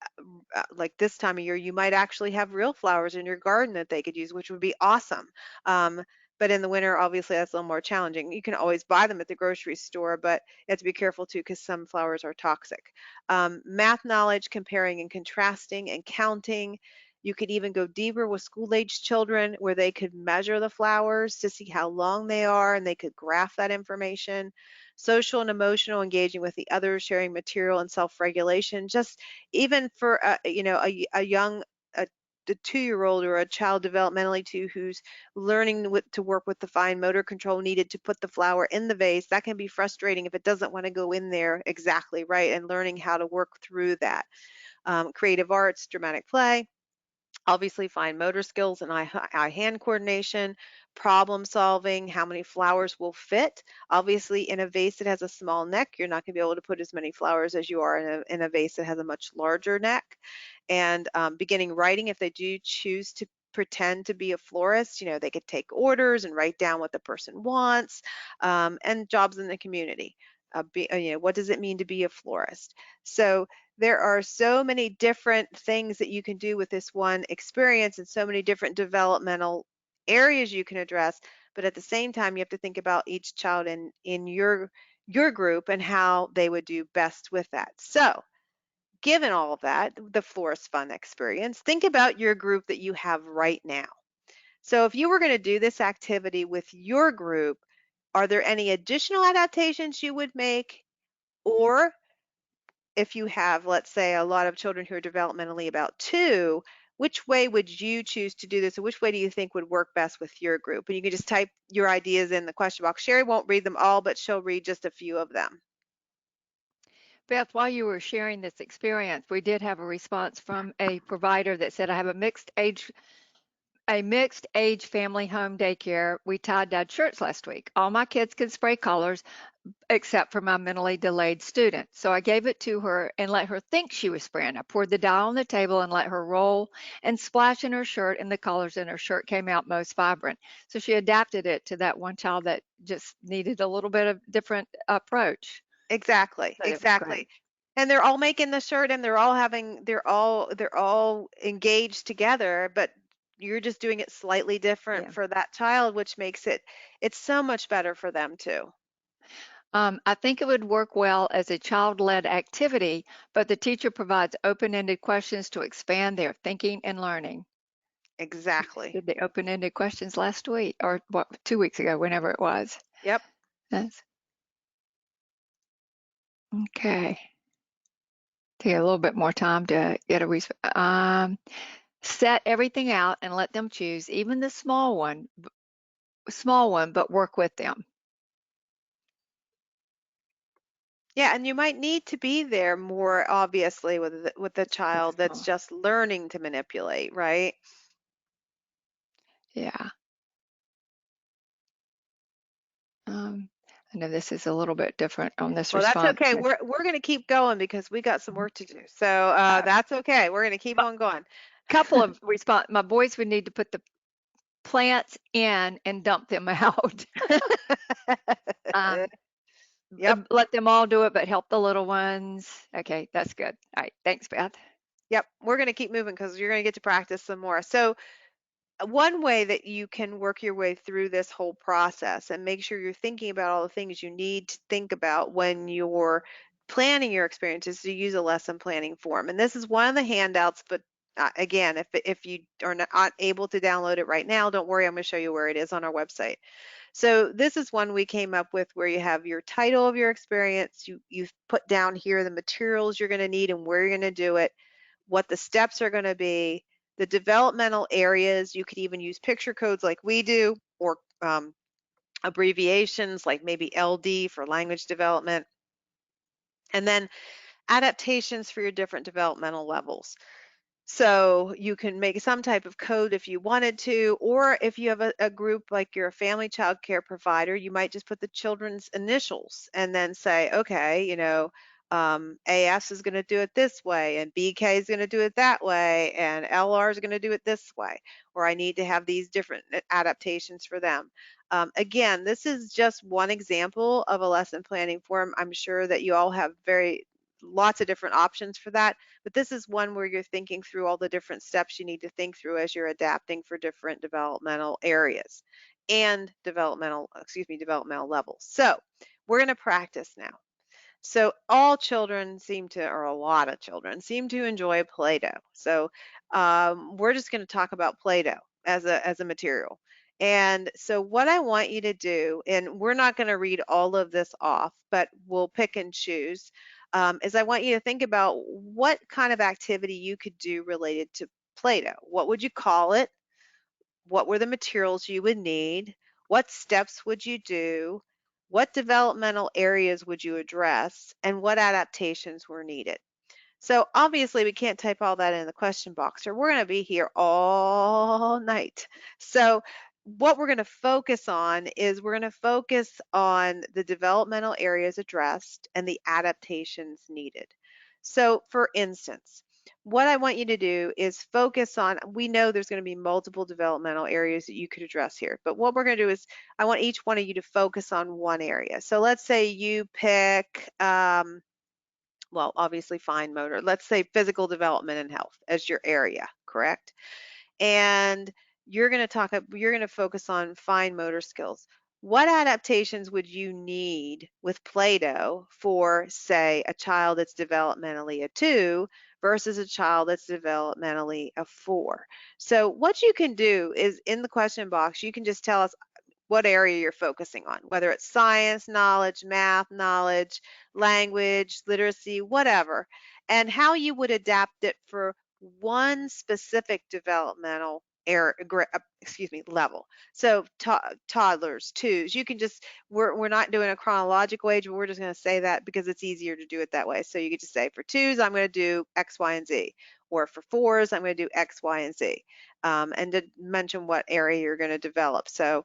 like this time of year, you might actually have real flowers in your garden that they could use, which would be awesome. Um, but in the winter, obviously, that's a little more challenging. You can always buy them at the grocery store, but you have to be careful too because some flowers are toxic. Math knowledge, comparing and contrasting and counting. You could even go deeper with school-age children where they could measure the flowers to see how long they are and they could graph that information. Social and emotional, engaging with the others, sharing material and self-regulation. Just even for a young a, a 2-year-old or a child developmentally too who's learning to work with the fine motor control needed to put the flower in the vase, that can be frustrating if it doesn't want to go in there exactly right, and learning how to work through that. Creative arts, dramatic play, obviously fine motor skills and eye-hand coordination, problem solving, how many flowers will fit. Obviously, in a vase that has a small neck, you're not going to be able to put as many flowers as you are in a vase that has a much larger neck. And beginning writing, if they do choose to pretend to be a florist, they could take orders and write down what the person wants, and jobs in the community. What does it mean to be a florist? So there are so many different things that you can do with this one experience and so many different developmental areas you can address, but at the same time you have to think about each child in your group and how they would do best with that. So given all of that, the Florist Fun experience, think about your group that you have right now. So if you were going to do this activity with your group, are there any additional adaptations you would make? Or if you have, let's say, a lot of children who are developmentally about 2, which way would you choose to do this? Or which way do you think would work best with your group? And you can just type your ideas in the question box. Sherry won't read them all, but she'll read just a few of them. Beth, while you were sharing this experience, we did have a response from a provider that said, I have a mixed age a mixed age family home daycare. We tie-dyed shirts last week. All my kids could spray colors except for my mentally delayed student. So I gave it to her and let her think she was spraying. I poured the dye on the table and let her roll and splash in her shirt, and the colors in her shirt came out most vibrant. So she adapted it to that one child that just needed a little bit of different approach. Exactly, But it was great. exactly. And they're all making the shirt and they're all engaged together, but you're just doing it slightly different Yeah. for that child, which makes it's so much better for them too. I think it would work well as a child-led activity, but the teacher provides open-ended questions to expand their thinking and learning. Exactly. Did the open-ended questions last week or what, 2 weeks ago, whenever it was. Yep. That's okay. Take a little bit more time to get a set everything out and let them choose, even the small one, but work with them. Yeah, and you might need to be there more obviously with the child that's Small. just learning to manipulate, right? Yeah. Um, I know this is a little bit different on this Well, that's response. okay. We're going to keep going because we got some work to do. So that's okay. We're going to keep A on going. couple of response. My boys would need to put the plants in and dump them out. Um, Yep. let them all do it, but help the little ones. Okay, that's good. All right, thanks, Beth. Yep. We're going to keep moving because you're going to get to practice some more. So one way that you can work your way through this whole process and make sure you're thinking about all the things you need to think about when you're planning your experiences to use a lesson planning form. And this is one of the handouts, but again, if you are not able to download it right now, don't worry, I'm going to show you where it is on our website. So this is one we came up with where you have your title of your experience, you've put down here the materials you're going to need and where you're going to do it, what the steps are going to be, the developmental areas. You could even use picture codes like we do, or abbreviations like maybe LD for language development, and then adaptations for your different developmental levels. So you can make some type of code if you wanted to, or if you have a group like you're a family child care provider, you might just put the children's initials and then say, okay, AS is going to do it this way, and BK is going to do it that way, and LR is going to do it this way, or I need to have these different adaptations for them. Again, this is just one example of a lesson planning form. I'm sure that you all have lots of different options for that. But this is one where you're thinking through all the different steps you need to think through as you're adapting for different developmental areas and developmental levels. So we're going to practice now. So all children seem to, or a lot of children seem to enjoy Play-Doh. So we're just going to talk about Play-Doh as a material. And so what I want you to do, and we're not going to read all of this off, but we'll pick and choose, is I want you to think about what kind of activity you could do related to Play-Doh. What would you call it? What were the materials you would need? What steps would you do? What developmental areas would you address? And what adaptations were needed? So obviously we can't type all that in the question box or we're going to be here all night. So what we're going to focus on is we're going to focus on the developmental areas addressed and the adaptations needed. So for instance, what I want you to do is focus on, we know there's going to be multiple developmental areas that you could address here, but what we're going to do is I want each one of you to focus on one area. So let's say you pick, well, obviously fine motor. Let's say physical development and health as your area, correct? And you're going to focus on fine motor skills. What adaptations would you need with Play-Doh for, say, a child that's developmentally a 2 versus a child that's developmentally a 4? So what you can do is in the question box, you can just tell us what area you're focusing on, whether it's science knowledge, math knowledge, language, literacy, whatever, and how you would adapt it for one specific developmental level. So toddlers, twos, you can just, we're not doing a chronological age, but we're just going to say that because it's easier to do it that way. So you could just say for twos, I'm going to do X, Y, and Z, or for fours, I'm going to do X, Y, and Z. and to mention what area you're going to develop. So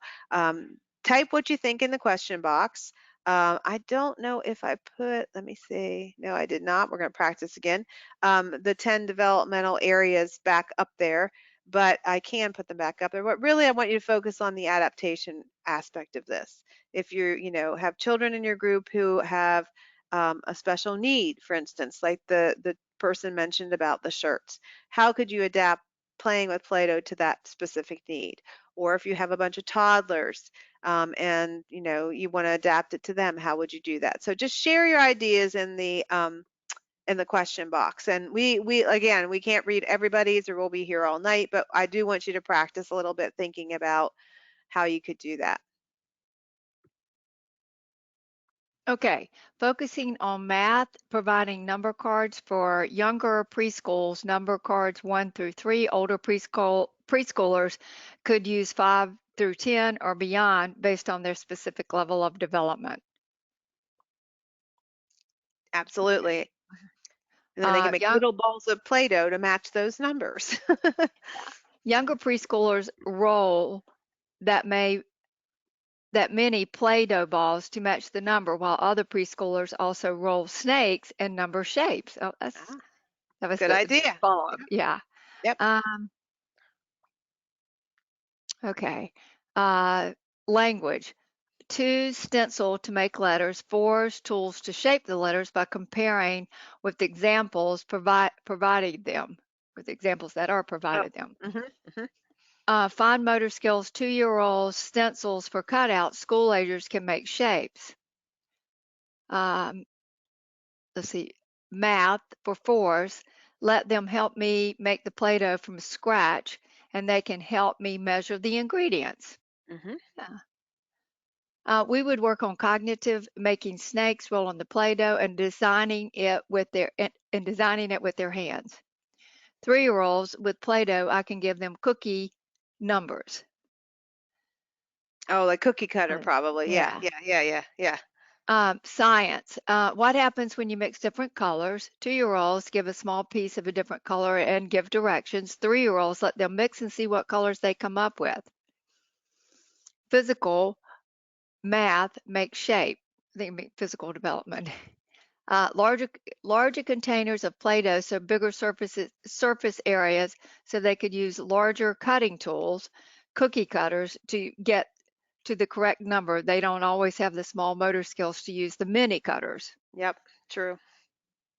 type what you think in the question box. I don't know if I put, let me see. No, I did not. We're going to practice again. The 10 developmental areas back up there, but I can put them back up there. But really, I want you to focus on the adaptation aspect of this. If have children in your group who have a special need, for instance, like the person mentioned about the shirts, how could you adapt playing with Play-Doh to that specific need? Or if you have a bunch of toddlers and you want to adapt it to them, how would you do that? So just share your ideas in the question box. And we again, we can't read everybody's or we'll be here all night, but I do want you to practice a little bit thinking about how you could do that. Okay, focusing on math, providing number cards for younger preschools, number cards 1 through 3, older preschoolers could use 5 through 10 or beyond based on their specific level of development. Absolutely. And then they can Uh, make young, little balls of Play-Doh to match those numbers. Younger preschoolers roll that many Play-Doh balls to match the number, while other preschoolers also roll snakes and number shapes. Oh, Ah, that was good the idea. follow-up. Yeah. Yep. Um, okay. Uh, Language. 2, stencil to make letters. 4, tools to shape the letters by comparing with examples provided them, with examples that are Oh. provided them. Hmm. Fine motor skills, 2-year-olds, stencils for cutouts. School agers can make shapes. Um, let's see, math for 4s. Let them help me make the Play-Doh from scratch, and they can help me measure the ingredients. Hmm. We would work on cognitive, making snakes, rolling the Play-Doh, and designing it with their hands. 3-year-olds with Play-Doh, I can give them cookie numbers. Oh, like cookie cutter, probably. Yeah, Yeah. yeah, yeah, yeah, yeah. Science. What happens when you mix different colors? 2-year-olds give a small piece of a different color and give directions. 3-year-olds let them mix and see what colors they come up with. Physical, math, make shape. They make physical development. Larger containers of Play-Doh, so bigger surface areas, so they could use larger cutting tools, cookie cutters, to get to the correct number. They don't always have the small motor skills to use the mini cutters. Yep, true.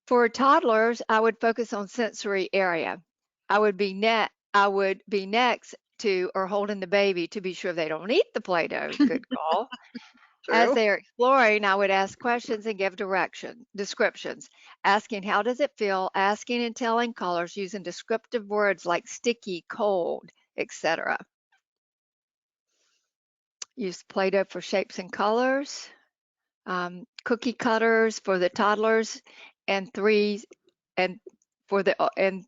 For toddlers, I would focus on sensory area. I would be next to or holding the baby to be sure they don't eat the Play-Doh. Good call. As True. they are exploring, I would ask questions and give descriptions, asking how does it feel, asking and telling colors using descriptive words like sticky, cold, etc. Use Play-Doh for shapes and colors, cookie cutters for the toddlers, and and and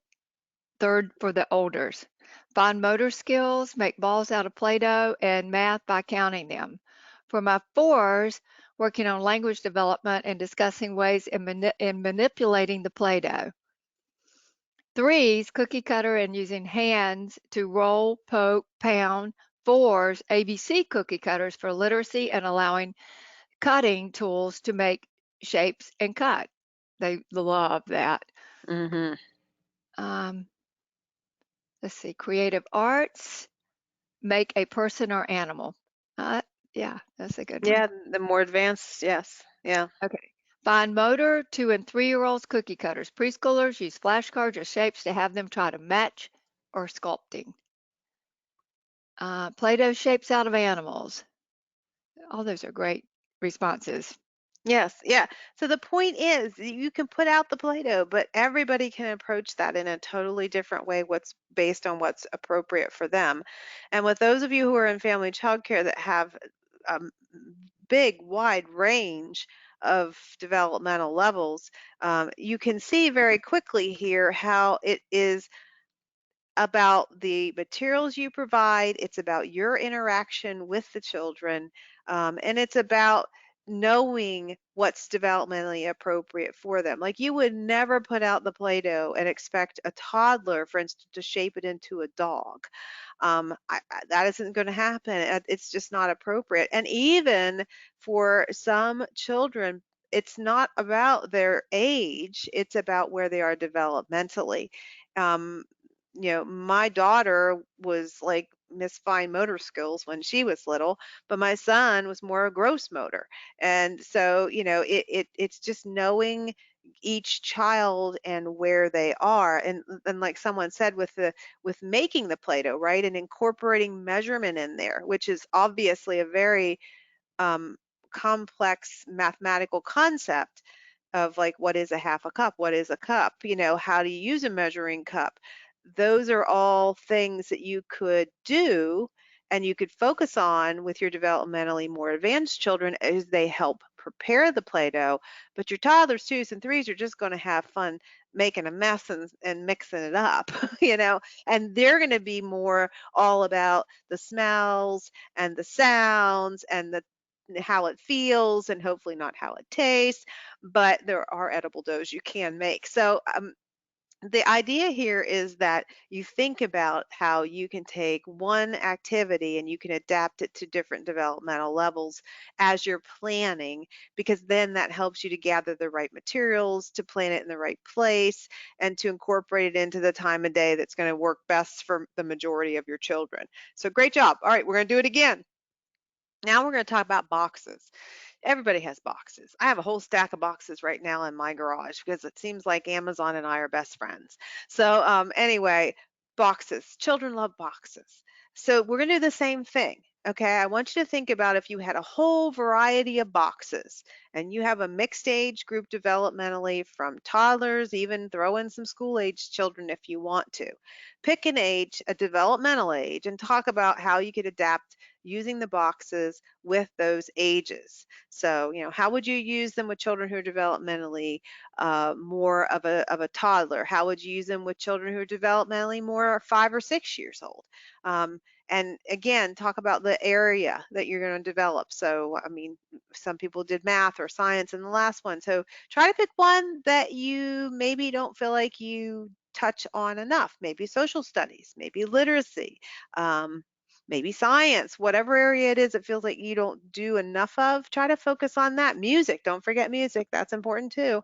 third for the olders. Fine motor skills, make balls out of Play-Doh, and math by counting them. For my 4s, working on language development and discussing ways in manipulating the Play-Doh. 3s, cookie cutter and using hands to roll, poke, pound. 4s, ABC cookie cutters for literacy and allowing cutting tools to make shapes and cut. They love that. Hmm. Um, let's see, creative arts, make a person or animal. Uh, yeah, that's a good one. Yeah, the more advanced, yes. Yeah. Okay. Fine motor, 2 and 3-year-olds, cookie cutters. Preschoolers use flashcards or shapes to have them try to match or sculpting. Play-Doh shapes out of animals. All those are great responses. Yes, yeah. So the point is you can put out the Play-Doh, but everybody can approach that in a totally different way, what's based on what's appropriate for them. And with those of you who are in family childcare that have a big, wide range of developmental levels, you can see very quickly here how it is about the materials you provide, it's about your interaction with the children, and it's about knowing what's developmentally appropriate for them. Like you would never put out the Play-Doh and expect a toddler, for instance, to shape it into a dog. That isn't going to happen. It's just not appropriate. And even for some children, it's not about their age, it's about where they are developmentally. Um, my daughter was like Miss Fine Motor Skills when she was little, but my son was more gross motor. And so, it's just knowing each child and where they are. And like someone said with making the Play-Doh, right? And incorporating measurement in there, which is obviously a very um, complex mathematical concept of like what is a half a cup, what is a cup, how do you use a measuring cup. Those are all things that you could do and you could focus on with your developmentally more advanced children as they help prepare the Play-Doh. But your toddlers, twos, and threes are just going to have fun making a mess and mixing it up, and they're going to be more all about the smells and the sounds and the how it feels and hopefully not how it tastes, but there are edible doughs you can make. So the idea here is that you think about how you can take one activity and you can adapt it to different developmental levels as you're planning, because then that helps you to gather the right materials, to plant it in the right place, and to incorporate it into the time of day that's going to work best for the majority of your children. So great job. All right, we're going to do it again. Now we're going to talk about boxes. Everybody has boxes. I have a whole stack of boxes right now in my garage because it seems like Amazon and I are best friends. So anyway, boxes. Children love boxes. So we're going to do the same thing. Okay, I want you to think about if you had a whole variety of boxes and you have a mixed age group developmentally from toddlers, even throw in some school age children if you want to. Pick an age, a developmental age, and talk about how you could adapt using the boxes with those ages. So, how would you use them with children who are developmentally more of a toddler? How would you use them with children who are developmentally more 5 or 6 years old? Um, and again, talk about the area that you're going to develop. So, I mean, some people did math or science in the last one. So try to pick one that you maybe don't feel like you touch on enough. Maybe social studies, maybe literacy. Um, Maybe science, whatever area it is it feels like you don't do enough of, try to focus on that. Music, don't forget music, that's important too.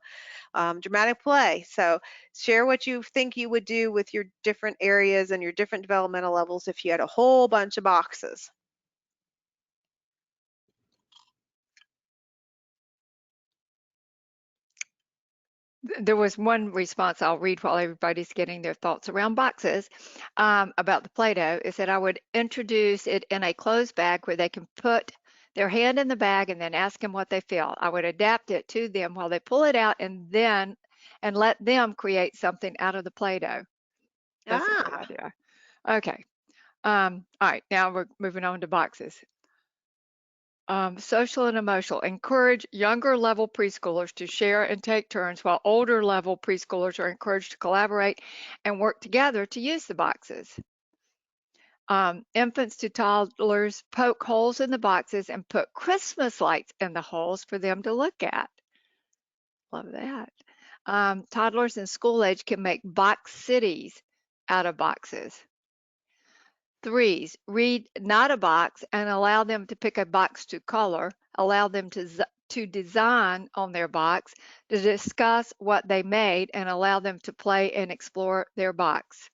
Dramatic play. So share what you think you would do with your different areas and your different developmental levels if you had a whole bunch of boxes. There was one response I'll read while everybody's getting their thoughts around boxes about the Play-Doh. It said I would introduce it in a closed bag where they can put their hand in the bag and then ask them what they feel. I would adapt it to them while they pull it out and let them create something out of the Play-Doh. That's a great Ah, idea. Okay. All right, now we're moving on to boxes. Social and emotional. Encourage younger level preschoolers to share and take turns, while older level preschoolers are encouraged to collaborate and work together to use the boxes. Infants to toddlers poke holes in the boxes and put Christmas lights in the holes for them to look at. Love that. Toddlers in school age can make box cities out of boxes. Threes, read not a box and allow them to pick a box to color. Allow them to design on their box, to discuss what they made, and allow them to play and explore their box.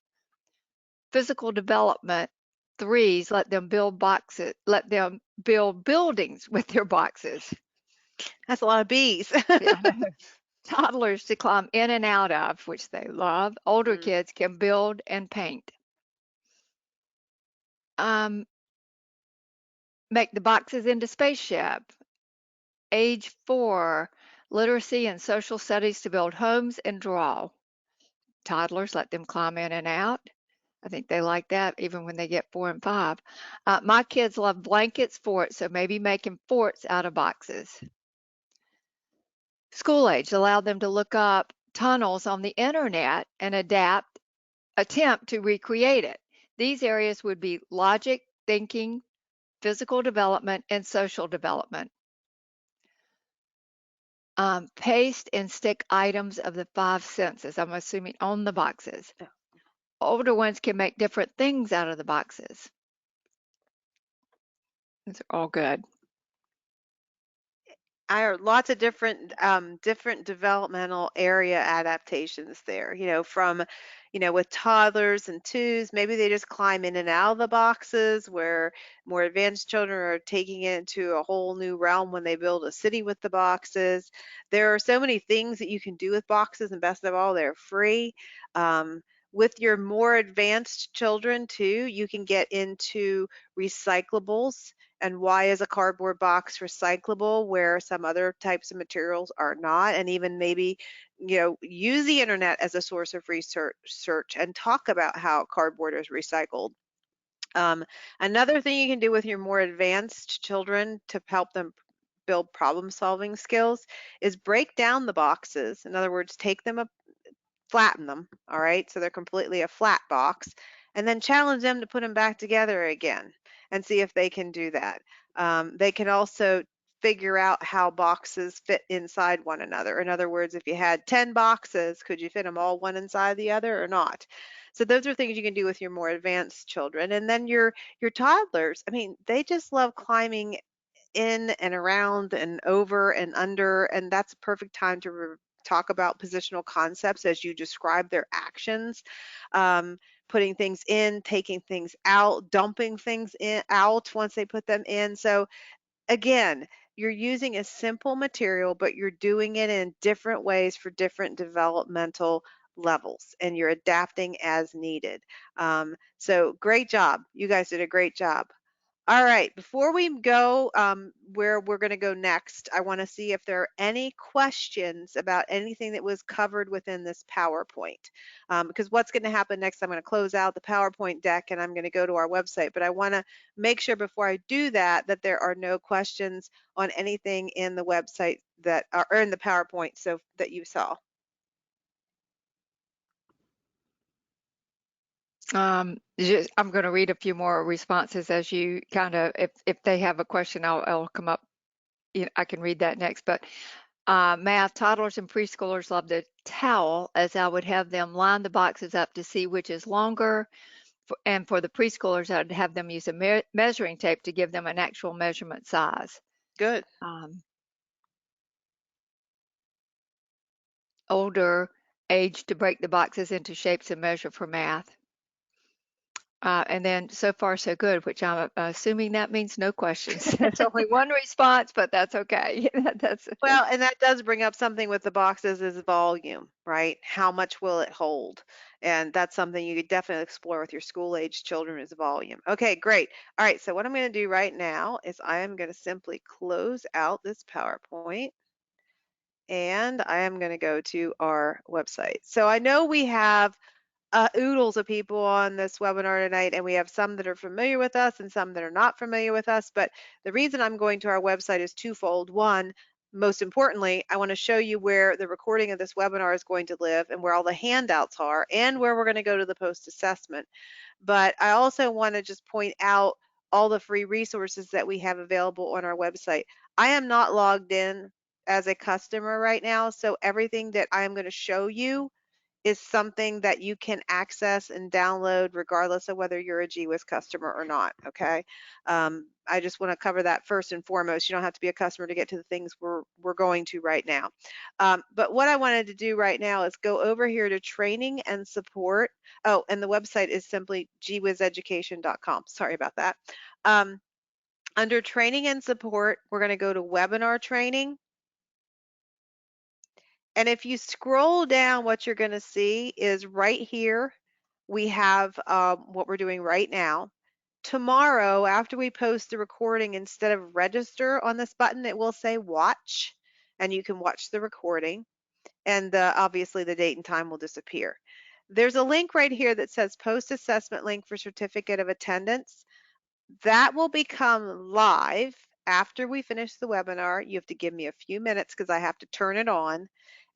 Physical development. Threes, let them build boxes, let them build buildings with their boxes. that's a lot of bees. Yeah. Toddlers to climb in and out of, which they love. Older Mm. kids can build and paint. Um, Make the boxes into spaceship. Age 4, literacy and social studies to build homes and draw. Toddlers, let them climb in and out. I think they like that even when they get 4 and 5. My kids love blankets, forts, so maybe making forts out of boxes. School age, allow them to look up tunnels on the internet and attempt to recreate it. These areas would be logic, thinking, physical development, and social development. Paste and stick items of the five senses, I'm assuming on the boxes. Yeah. Older ones can make different things out of the boxes. These are all good. I are lots of different developmental area adaptations there. From with toddlers and twos, maybe they just climb in and out of the boxes, where more advanced children are taking it into a whole new realm when they build a city with the boxes. There are so many things that you can do with boxes, and best of all, they're free. Um, with your more advanced children too, you can get into recyclables. And why is a cardboard box recyclable where some other types of materials are not? And even maybe use the internet as a source of research search and talk about how cardboard is recycled. Another thing you can do with your more advanced children to help them build problem solving skills is break down the boxes. In other words, take them, flatten them, all right, so they're completely a flat box, and then challenge them to put them back together again and see if they can do that. They can also figure out how boxes fit inside one another. In other words, if you had 10 boxes, could you fit them all one inside the other or not? So those are things you can do with your more advanced children. And then your toddlers, I mean, they just love climbing in and around and over and under, and that's a perfect time to talk about positional concepts as you describe their actions, um, putting things in, taking things out, dumping things in out once they put them in. So again, you're using a simple material, but you're doing it in different ways for different developmental levels, and you're adapting as needed. So great job. You guys did a great job. All right, before we go where we're going to go next, I want to see if there are any questions about anything that was covered within this PowerPoint. Because what's going to happen next, I'm going to close out the PowerPoint deck and I'm going to go to our website. But I want to make sure before I do that, that there are no questions on anything in the website that are or in the PowerPoint so that you saw. I'm going to read a few more responses as you kind of, if they have a question, I'll come up. I can read that next. But math, toddlers and preschoolers love the towel, as I would have them line the boxes up to see which is longer. And for the preschoolers, I'd have them use a measuring tape to give them an actual measurement size. Good. Older age to break the boxes into shapes and measure for math. And then so far so good, which I'm assuming that means no questions. That's only one response, but that's okay. That's Well, and that does bring up something with the boxes is volume, right? How much will it hold? And that's something you could definitely explore with your school age children is volume. Okay, great. All right, so what I'm going to do right now is I am going to simply close out this PowerPoint and I am going to go to our website. So I know we have oodles of people on this webinar tonight, and we have some that are familiar with us and some that are not familiar with us. But the reason I'm going to our website is twofold. One, most importantly, I want to show you where the recording of this webinar is going to live and where all the handouts are and where we're going to go to the post-assessment. But I also want to just point out all the free resources that we have available on our website. I am not logged in as a customer right now, so everything that I am going to show you is something that you can access and download regardless of whether you're a GWIS customer or not, okay? I just want to cover that first and foremost. You don't have to be a customer to get to the things we're going to right now. But what I wanted to do right now is go over here to training and support. Oh, and the website is simply gwiseducation.com. Sorry about that. Under training and support, we're going to go to webinar training. And if you scroll down, what you're going to see is right here, we have what we're doing right now. Tomorrow, after we post the recording, instead of register on this button, it will say watch, and you can watch the recording. And obviously the date and time will disappear. There's a link right here that says post-assessment link for certificate of attendance. That will become live after we finish the webinar. You have to give me a few minutes because I have to turn it on.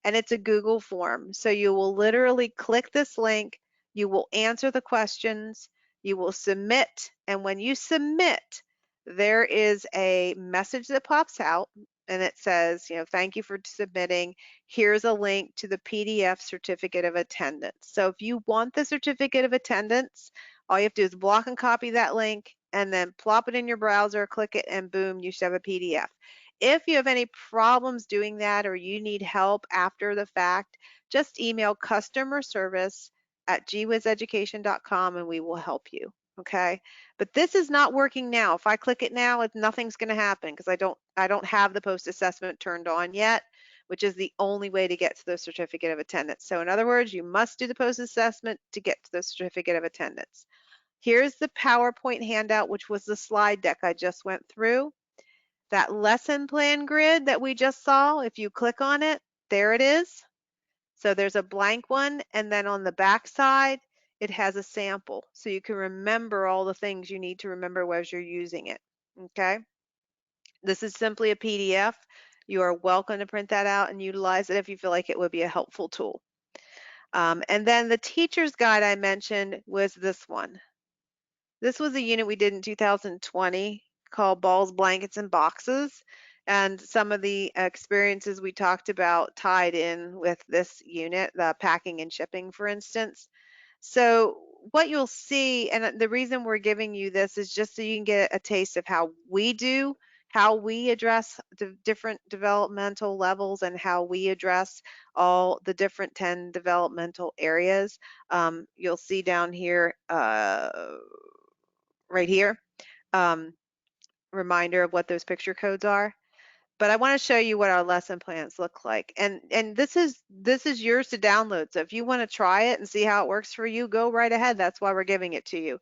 And it's a Google form. So you will literally click this link, you will answer the questions, you will submit, and when you submit, there is a message that pops out. and it says, thank you for submitting. Here's a link to the PDF certificate of attendance. So if you want the certificate of attendance, all you have to do is block and copy that link and then plop it in your browser, click it, and boom, you should have a PDF. If you have any problems doing that or you need help after the fact, just email customer service at gwizeducation.com and we will help you. Okay, but this is not working now. If I click it now, nothing's going to happen because I don't have the post assessment turned on yet, which is the only way to get to the certificate of attendance. So in other words, you must do the post assessment to get to the certificate of attendance. Here's the PowerPoint handout, which was the slide deck I just went through. That lesson plan grid that we just saw, if you click on it, there it is. So there's a blank one, and then on the back side, it has a sample. So you can remember all the things you need to remember as you're using it. Okay. This is simply a PDF. You are welcome to print that out and utilize it if you feel like it would be a helpful tool. And then the teacher's guide I mentioned was this one. This was a unit we did in 2020 called Balls, Blankets, and Boxes. And some of the experiences we talked about tied in with this unit, the packing and shipping, for instance. So what you'll see, and the reason we're giving you this is just so you can get a taste of how we address the different developmental levels and how we address all the different 10 developmental areas. You'll see down here, right here, um, reminder of what those picture codes are. But I want to show you what our lesson plans look like. And this is yours to download. So if you want to try it and see how it works for you, go right ahead. That's why we're giving it to you.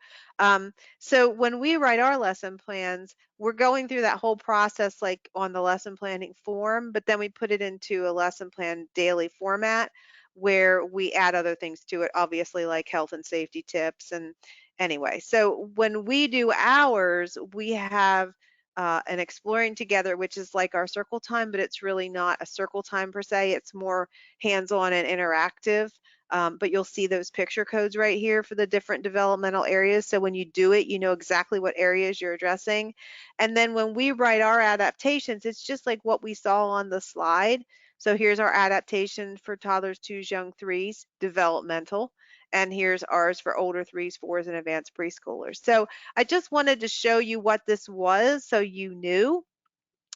So when we write our lesson plans, we're going through that whole process like on the lesson planning form, but then we put it into a lesson plan daily format where we add other things to it, obviously like health and safety tips. And anyway, so when we do ours, we have an exploring together, which is like our circle time, but it's really not a circle time per se. It's more hands-on and interactive. But you'll see those picture codes right here for the different developmental areas. So when you do it, you know exactly what areas you're addressing. And then when we write our adaptations, it's just like what we saw on the slide. So here's our adaptation for toddlers, twos, young threes, developmental. And here's ours for older threes, fours, and advanced preschoolers. So I just wanted to show you what this was so you knew.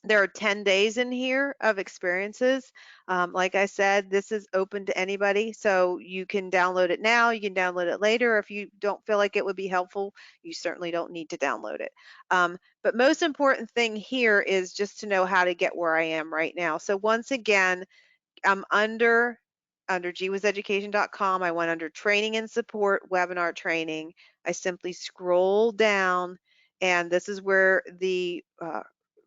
There are 10 days in here of experiences. Like I said, this is open to anybody, so you can download it now, you can download it later. If you don't feel like it would be helpful, you certainly don't need to download it. But most important thing here is just to know how to get where I am right now. So once again, I'm under gwizeducation.com. I went under training and support, webinar training. I simply scroll down, and this is where the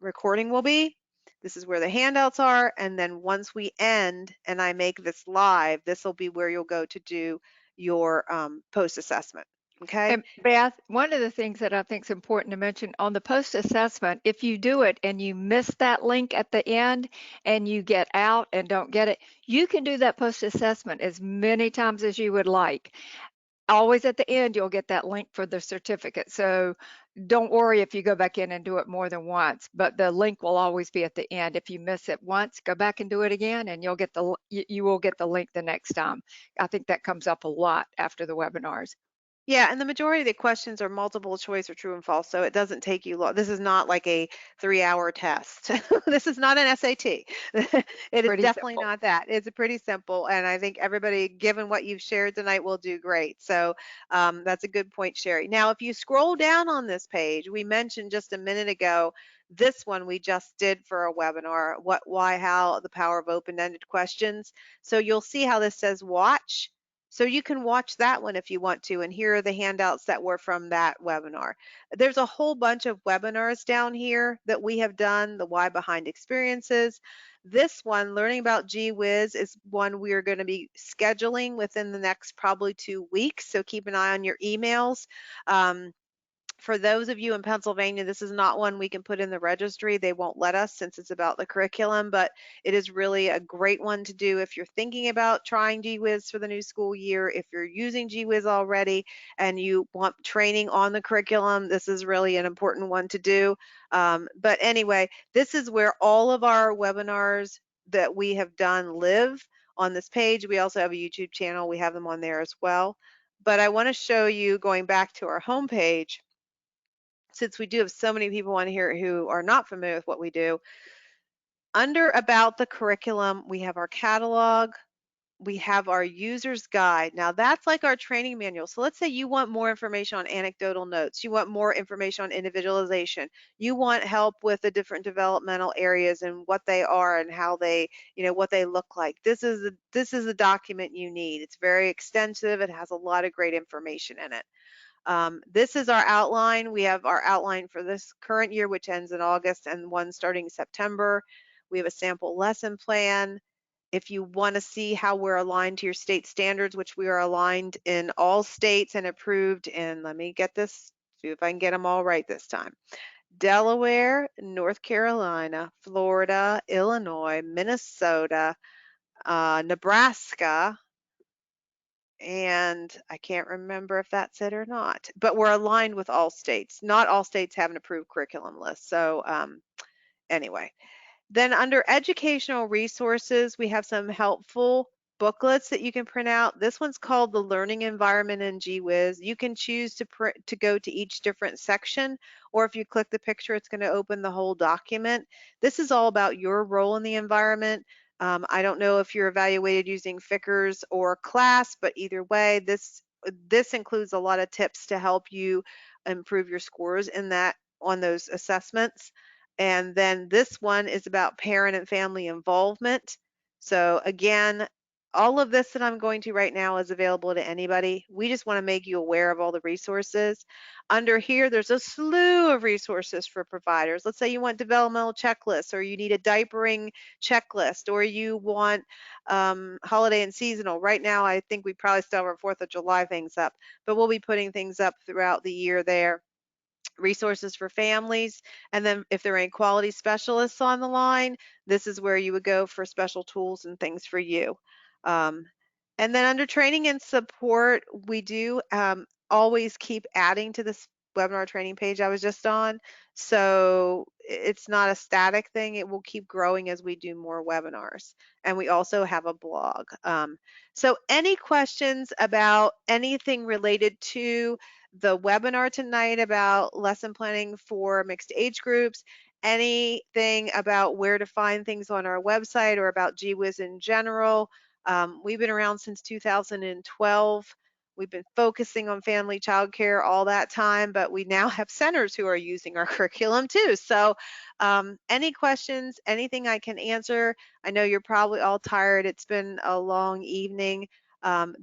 recording will be. This is where the handouts are. And then once we end and I make this live, this will be where you'll go to do your post assessment. Okay. And Beth, one of the things that I think is important to mention on the post assessment, if you do it and you miss that link at the end and you get out and don't get it, you can do that post assessment as many times as you would like. Always at the end, you'll get that link for the certificate. So don't worry if you go back in and do it more than once, but the link will always be at the end. If you miss it once, go back and do it again and you will get the link the next time. I think that comes up a lot after the webinars. Yeah, and the majority of the questions are multiple choice or true and false, so it doesn't take you long. This is not like a 3-hour test. This is not an SAT. It is Pretty definitely simple. not that. It's pretty simple, and I think everybody, given what you've shared tonight, will do great. So that's a good point, Sherry. Now, if you scroll down on this page, we mentioned just a minute ago, this one we just did for a webinar, what, why, how, the power of open-ended questions. So you'll see how this says watch. So you can watch that one if you want to, and here are the handouts that were from that webinar. There's a whole bunch of webinars down here that we have done, the why behind experiences. This one, learning about GWiz, is one we are going to be scheduling within the next probably 2 weeks, so keep an eye on your emails. For those of you in Pennsylvania, this is not one we can put in the registry. They won't let us since it's about the curriculum, but it is really a great one to do if you're thinking about trying GWiz for the new school year. If you're using GWiz already and you want training on the curriculum, this is really an important one to do. But anyway, this is where all of our webinars that we have done live on this page. We also have a YouTube channel. We have them on there as well. But I want to show you, going back to our homepage, since we do have so many people on here who are not familiar with what we do. Under About the Curriculum, we have our catalog, we have our user's guide. Now that's like our training manual. So let's say you want more information on anecdotal notes, you want more information on individualization, you want help with the different developmental areas and what they are and how they, what they look like. This is the document you need. It's very extensive. It has a lot of great information in it. This is our outline. We have our outline for this current year, which ends in August, and one starting September. We have a sample lesson plan. If you want to see how we're aligned to your state standards, which we are aligned in all states and approved in, let me get this, see if I can get them all right this time. Delaware, North Carolina, Florida, Illinois, Minnesota, Nebraska, and I can't remember if that's it or not, but we're aligned with all states. Not all states have an approved curriculum list. So anyway, then under educational resources, we have some helpful booklets that you can print out. This one's called the Learning Environment in GWiz. You can choose to go to each different section, or if you click the picture, it's going to open the whole document. This is all about your role in the environment. I don't know if you're evaluated using Fickers or CLAS, but either way, this includes a lot of tips to help you improve your scores in that on those assessments. And then this one is about parent and family involvement. So again, all of this that I'm going to right now is available to anybody. We just want to make you aware of all the resources. Under here, there's a slew of resources for providers. Let's say you want developmental checklists, or you need a diapering checklist, or you want holiday and seasonal. Right now, I think we probably still have our 4th of July things up, but we'll be putting things up throughout the year there. Resources for families, and then if there are any quality specialists on the line, this is where you would go for special tools and things for you. Um, and then under training and support, we do always keep adding to this webinar training page I was just on. So it's not a static thing. It will keep growing as we do more webinars. And we also have a blog. So any questions about anything related to the webinar tonight about lesson planning for mixed age groups, anything about where to find things on our website or about GWiz in general? We've been around since 2012. We've been focusing on family child care all that time, but we now have centers who are using our curriculum too. So any questions, anything I can answer? I know you're probably all tired. It's been a long evening.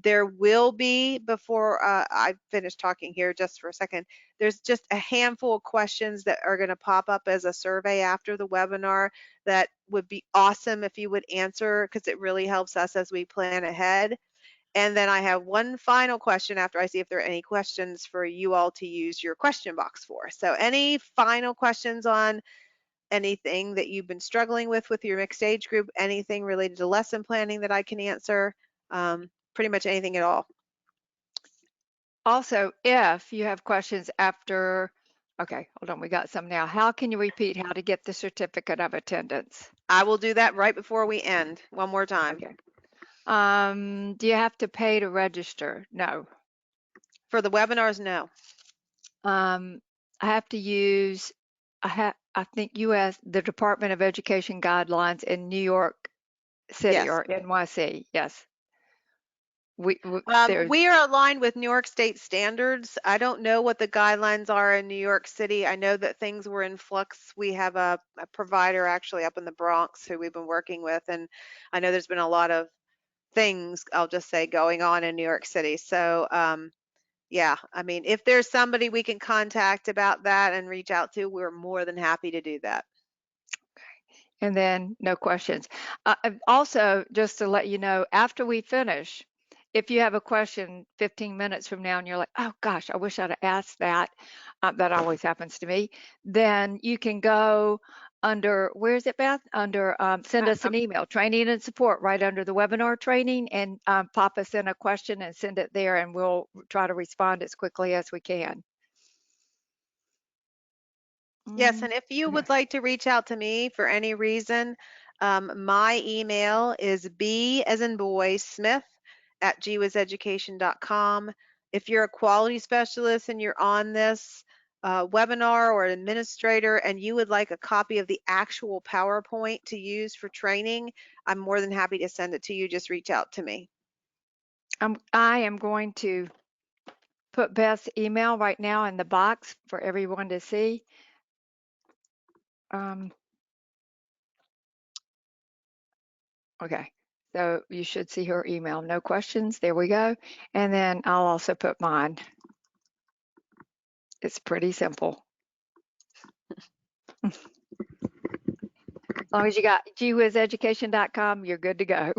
There will be, before I finish talking here just for a second, there's just a handful of questions that are going to pop up as a survey after the webinar that would be awesome if you would answer, because it really helps us as we plan ahead. And then I have one final question after I see if there are any questions for you all to use your question box for. So any final questions on anything that you've been struggling with your mixed age group, anything related to lesson planning that I can answer, pretty much anything at all. Also, if you have questions after, okay, hold on, we got some now. How can you repeat how to get the certificate of attendance? I will do that right before we end one more time. Okay. Do you have to pay to register? No. For the webinars, no. I have to use, I think the Department of Education guidelines in New York City Yes. or NYC. Yes. We are aligned with New York State standards. I don't know what the guidelines are in New York City. I know that things were in flux. We have a provider actually up in the Bronx who we've been working with, and I know there's been a lot of things, I'll just say, going on in New York City. So yeah, I mean, if there's somebody we can contact about that and reach out to, we're more than happy to do that. And then no questions. Also, just to let you know, after we finish, if you have a question 15 minutes from now and you're like, oh gosh, I wish I'd have asked that, that always happens to me, then you can go under, where is it, Beth? Under send us Um, an email, training and support, right under the webinar training, and pop us in a question and send it there, and we'll try to respond as quickly as we can. Yes, and if you Okay. would like to reach out to me for any reason, my email is B as in boy, Smith at gwizeducation.com. If you're a quality specialist and you're on this webinar or an administrator and you would like a copy of the actual PowerPoint to use for training, I'm more than happy to send it to you. Just reach out to me. I am going to put Beth's email right now in the box for everyone to see. Okay, so you should see her email. No questions. There we go. And then I'll also put mine. It's pretty simple. As long as you got gwizeducation.com, you're good to go.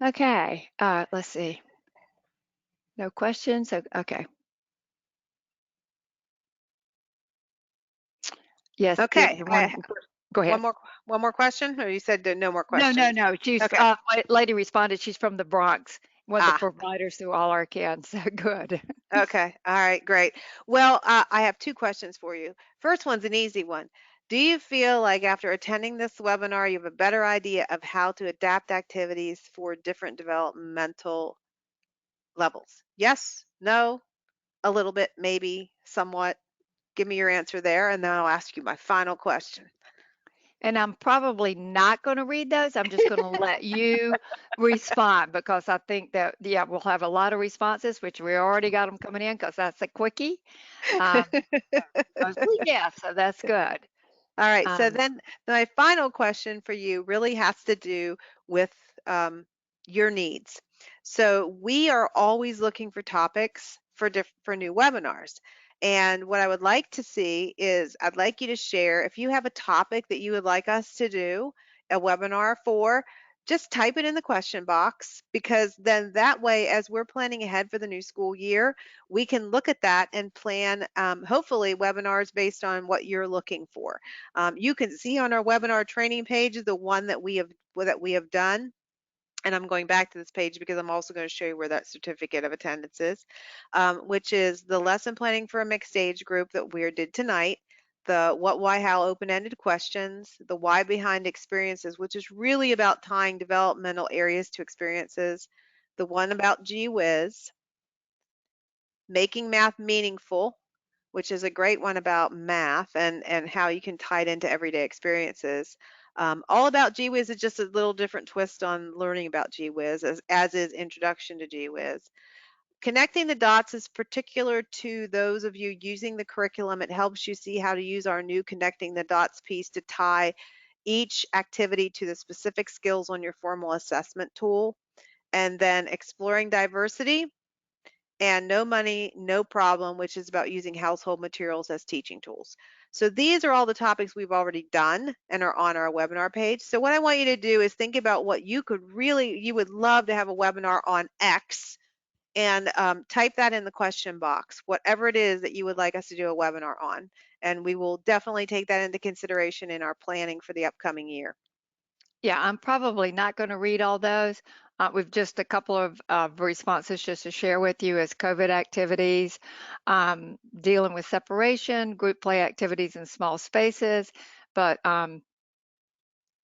Okay, let's see. No questions. Okay. Yes, Okay, the one. Go one ahead. more one more question, or you said no more No, no, questions? no. She's Okay. lady responded. She's from the Bronx, one of the Ah, providers through All Our Can. So good. okay. All right, great. Well, I have two questions for you. First one's an easy one. Do you feel like after attending this webinar, you have a better idea of how to adapt activities for different developmental levels? Yes, no, a little bit, maybe, somewhat. Give me your answer there, and then I'll ask you my final question. And I'm probably not going to read those. I'm just going to let you respond, because I think that, yeah, we'll have a lot of responses, which we already got them coming in because that's a quickie. Um, Mostly yes, so that's good. All right, so Um, then my final question for you really has to do with your needs. So we are always looking for topics for new webinars. And what I would like to see is I'd like you to share if you have a topic that you would like us to do a webinar for, just type it in the question box, because then that way, as we're planning ahead for the new school year, we can look at that and plan hopefully webinars based on what you're looking for. You can see on our webinar training page the one that we have done. And I'm going back to this page because I'm also going to show you where that certificate of attendance is, which is the lesson planning for a mixed age group that we did tonight, the what, why, how open-ended questions, the why behind experiences, which is really about tying developmental areas to experiences, the one about GWiz, making math meaningful, which is a great one about math and how you can tie it into everyday experiences. All about GWiz is just a little different twist on learning about GWiz, as is Introduction to GWiz. Connecting the dots is particular to those of you using the curriculum. It helps you see how to use our new Connecting the Dots piece to tie each activity to the specific skills on your formal assessment tool. And then Exploring Diversity and No Money, No Problem, which is about using household materials as teaching tools. So these are all the topics we've already done and are on our webinar page. So what I want you to do is think about what you would love to have a webinar on X, and type that in the question box, whatever it is that you would like us to do a webinar on. And we will definitely take that into consideration in our planning for the upcoming year. yeah, I'm probably not going to read all those. With just a couple of responses just to share with you as COVID activities, dealing with separation, group play activities in small spaces. But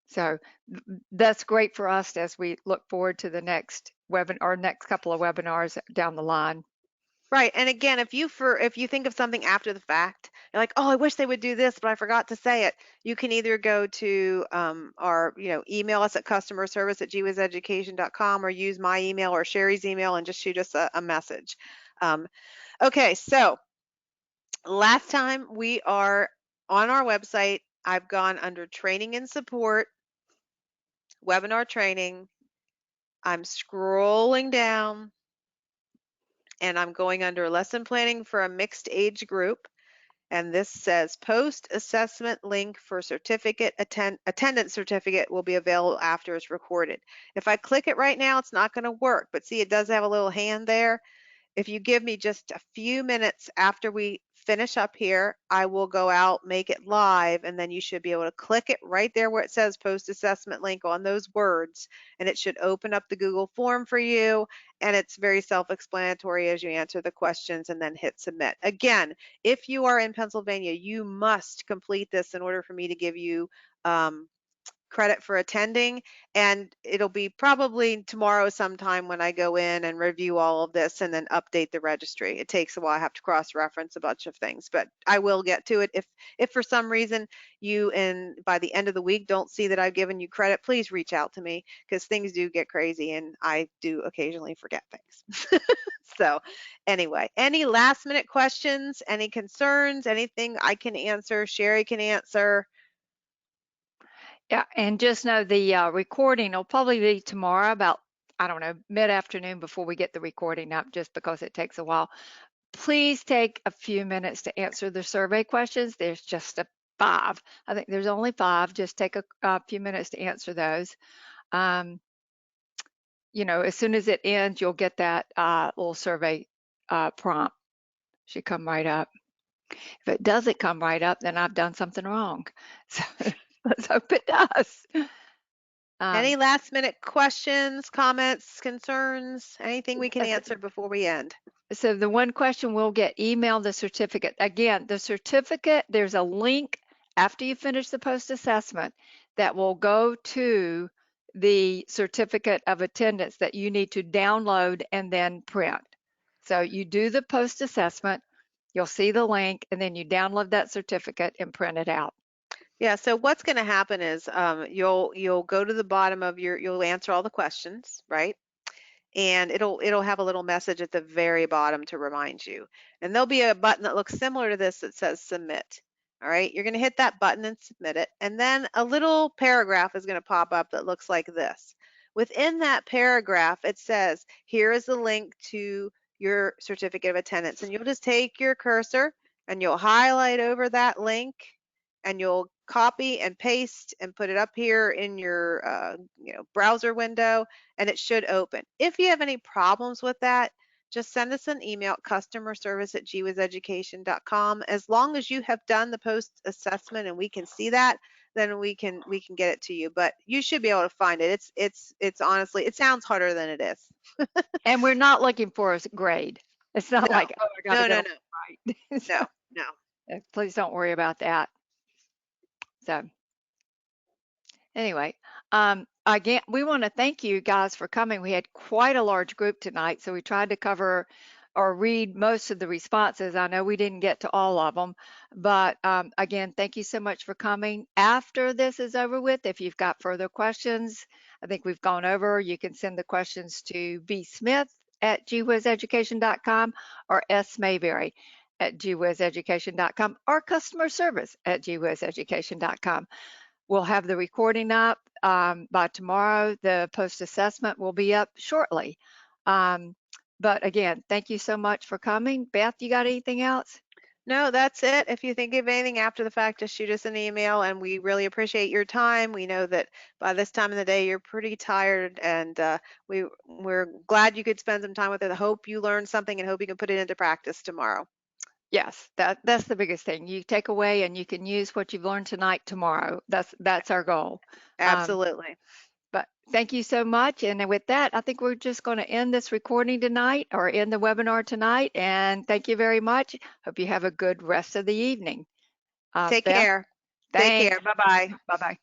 so that's great for us as we look forward to the next or next couple of webinars down the line. Right. And again, if you think of something after the fact, you're like, oh, I wish they would do this, but I forgot to say it. You can either go to our, email us at customerservice@gwizeducation.com, or use my email or Sherry's email and just shoot us a message. Okay, so last time we are on our website, I've gone under training and support, webinar training. I'm scrolling down and I'm going under lesson planning for a mixed age group. And this says post-assessment link for attendance certificate will be available after it's recorded. If I click it right now, it's not going to work, but see, it does have a little hand there. If you give me just a few minutes after we finish up here, I will go out, make it live, and then you should be able to click it right there where it says post-assessment link on those words, and it should open up the Google form for you, and it's very self-explanatory as you answer the questions and then hit submit. Again, if you are in Pennsylvania, you must complete this in order for me to give you credit for attending, and it'll be probably tomorrow sometime when I go in and review all of this and then update the registry. It takes a while. I have to cross-reference a bunch of things, but I will get to it. If for some reason you by the end of the week don't see that I've given you credit, please reach out to me, because things do get crazy and I do occasionally forget things. So anyway, any last minute questions, any concerns, anything I can answer, Sherry can answer? Yeah, and just know the recording will probably be tomorrow about, I don't know, mid-afternoon before we get the recording up, just because it takes a while. Please take a few minutes to answer the survey questions. There's just 5. I think there's only 5. Just take a few minutes to answer those. You know, as soon as it ends, you'll get that little survey prompt. Should come right up. If it doesn't come right up, then I've done something wrong. So let's hope it does. Any last minute questions, comments, concerns, anything we can Yes. answer before we end? So the one question we'll get emailed the certificate. Again, the certificate, there's a link after you finish the post-assessment that will go to the certificate of attendance that you need to download and then print. So you do the post-assessment, you'll see the link, and then you download that certificate and print it out. Yeah, so what's going to happen is you'll go to the bottom of you'll answer all the questions, right? And it'll have a little message at the very bottom to remind you. And there'll be a button that looks similar to this that says submit. All right, you're going to hit that button and submit it. And then a little paragraph is going to pop up that looks like this. Within that paragraph, it says, here is the link to your certificate of attendance. And you'll just take your cursor and you'll highlight over that link and you'll copy and paste and put it up here in your browser window, and it should open. If you have any problems with that, just send us an email at customerservice@gwizeducation.com. As long as you have done the post assessment and we can see that, then we can get it to you. But you should be able to find it. It's honestly, it sounds harder than it is. And we're not looking for a grade. It's not No, like, oh, I got to no, get no, it right. no, no. Please don't worry about that. So anyway, again, we want to thank you guys for coming. We had quite a large group tonight, so we tried to cover or read most of the responses. I know we didn't get to all of them, but again, thank you so much for coming. After this is over with, if you've got further questions, I think we've gone over, you can send the questions to bsmith@gwizeducation.com or smayberry@gwizeducation.com or customer service@gwizeducation.com. We'll have the recording up by tomorrow. The post-assessment will be up shortly. But again, thank you so much for coming. Beth, you got anything else? No, that's it. If you think of anything after the fact, just shoot us an email, and we really appreciate your time. We know that by this time of the day you're pretty tired, and we're glad you could spend some time with it. I hope you learned something and hope you can put it into practice tomorrow. Yes, that's the biggest thing. You take away and you can use what you've learned tonight tomorrow. That's our goal. Absolutely. But thank you so much. And with that, I think we're just going to end this recording tonight or end the webinar tonight. And thank you very much. Hope you have a good rest of the evening. Take Beth, care. Take thanks. care. Bye-bye. Bye-bye.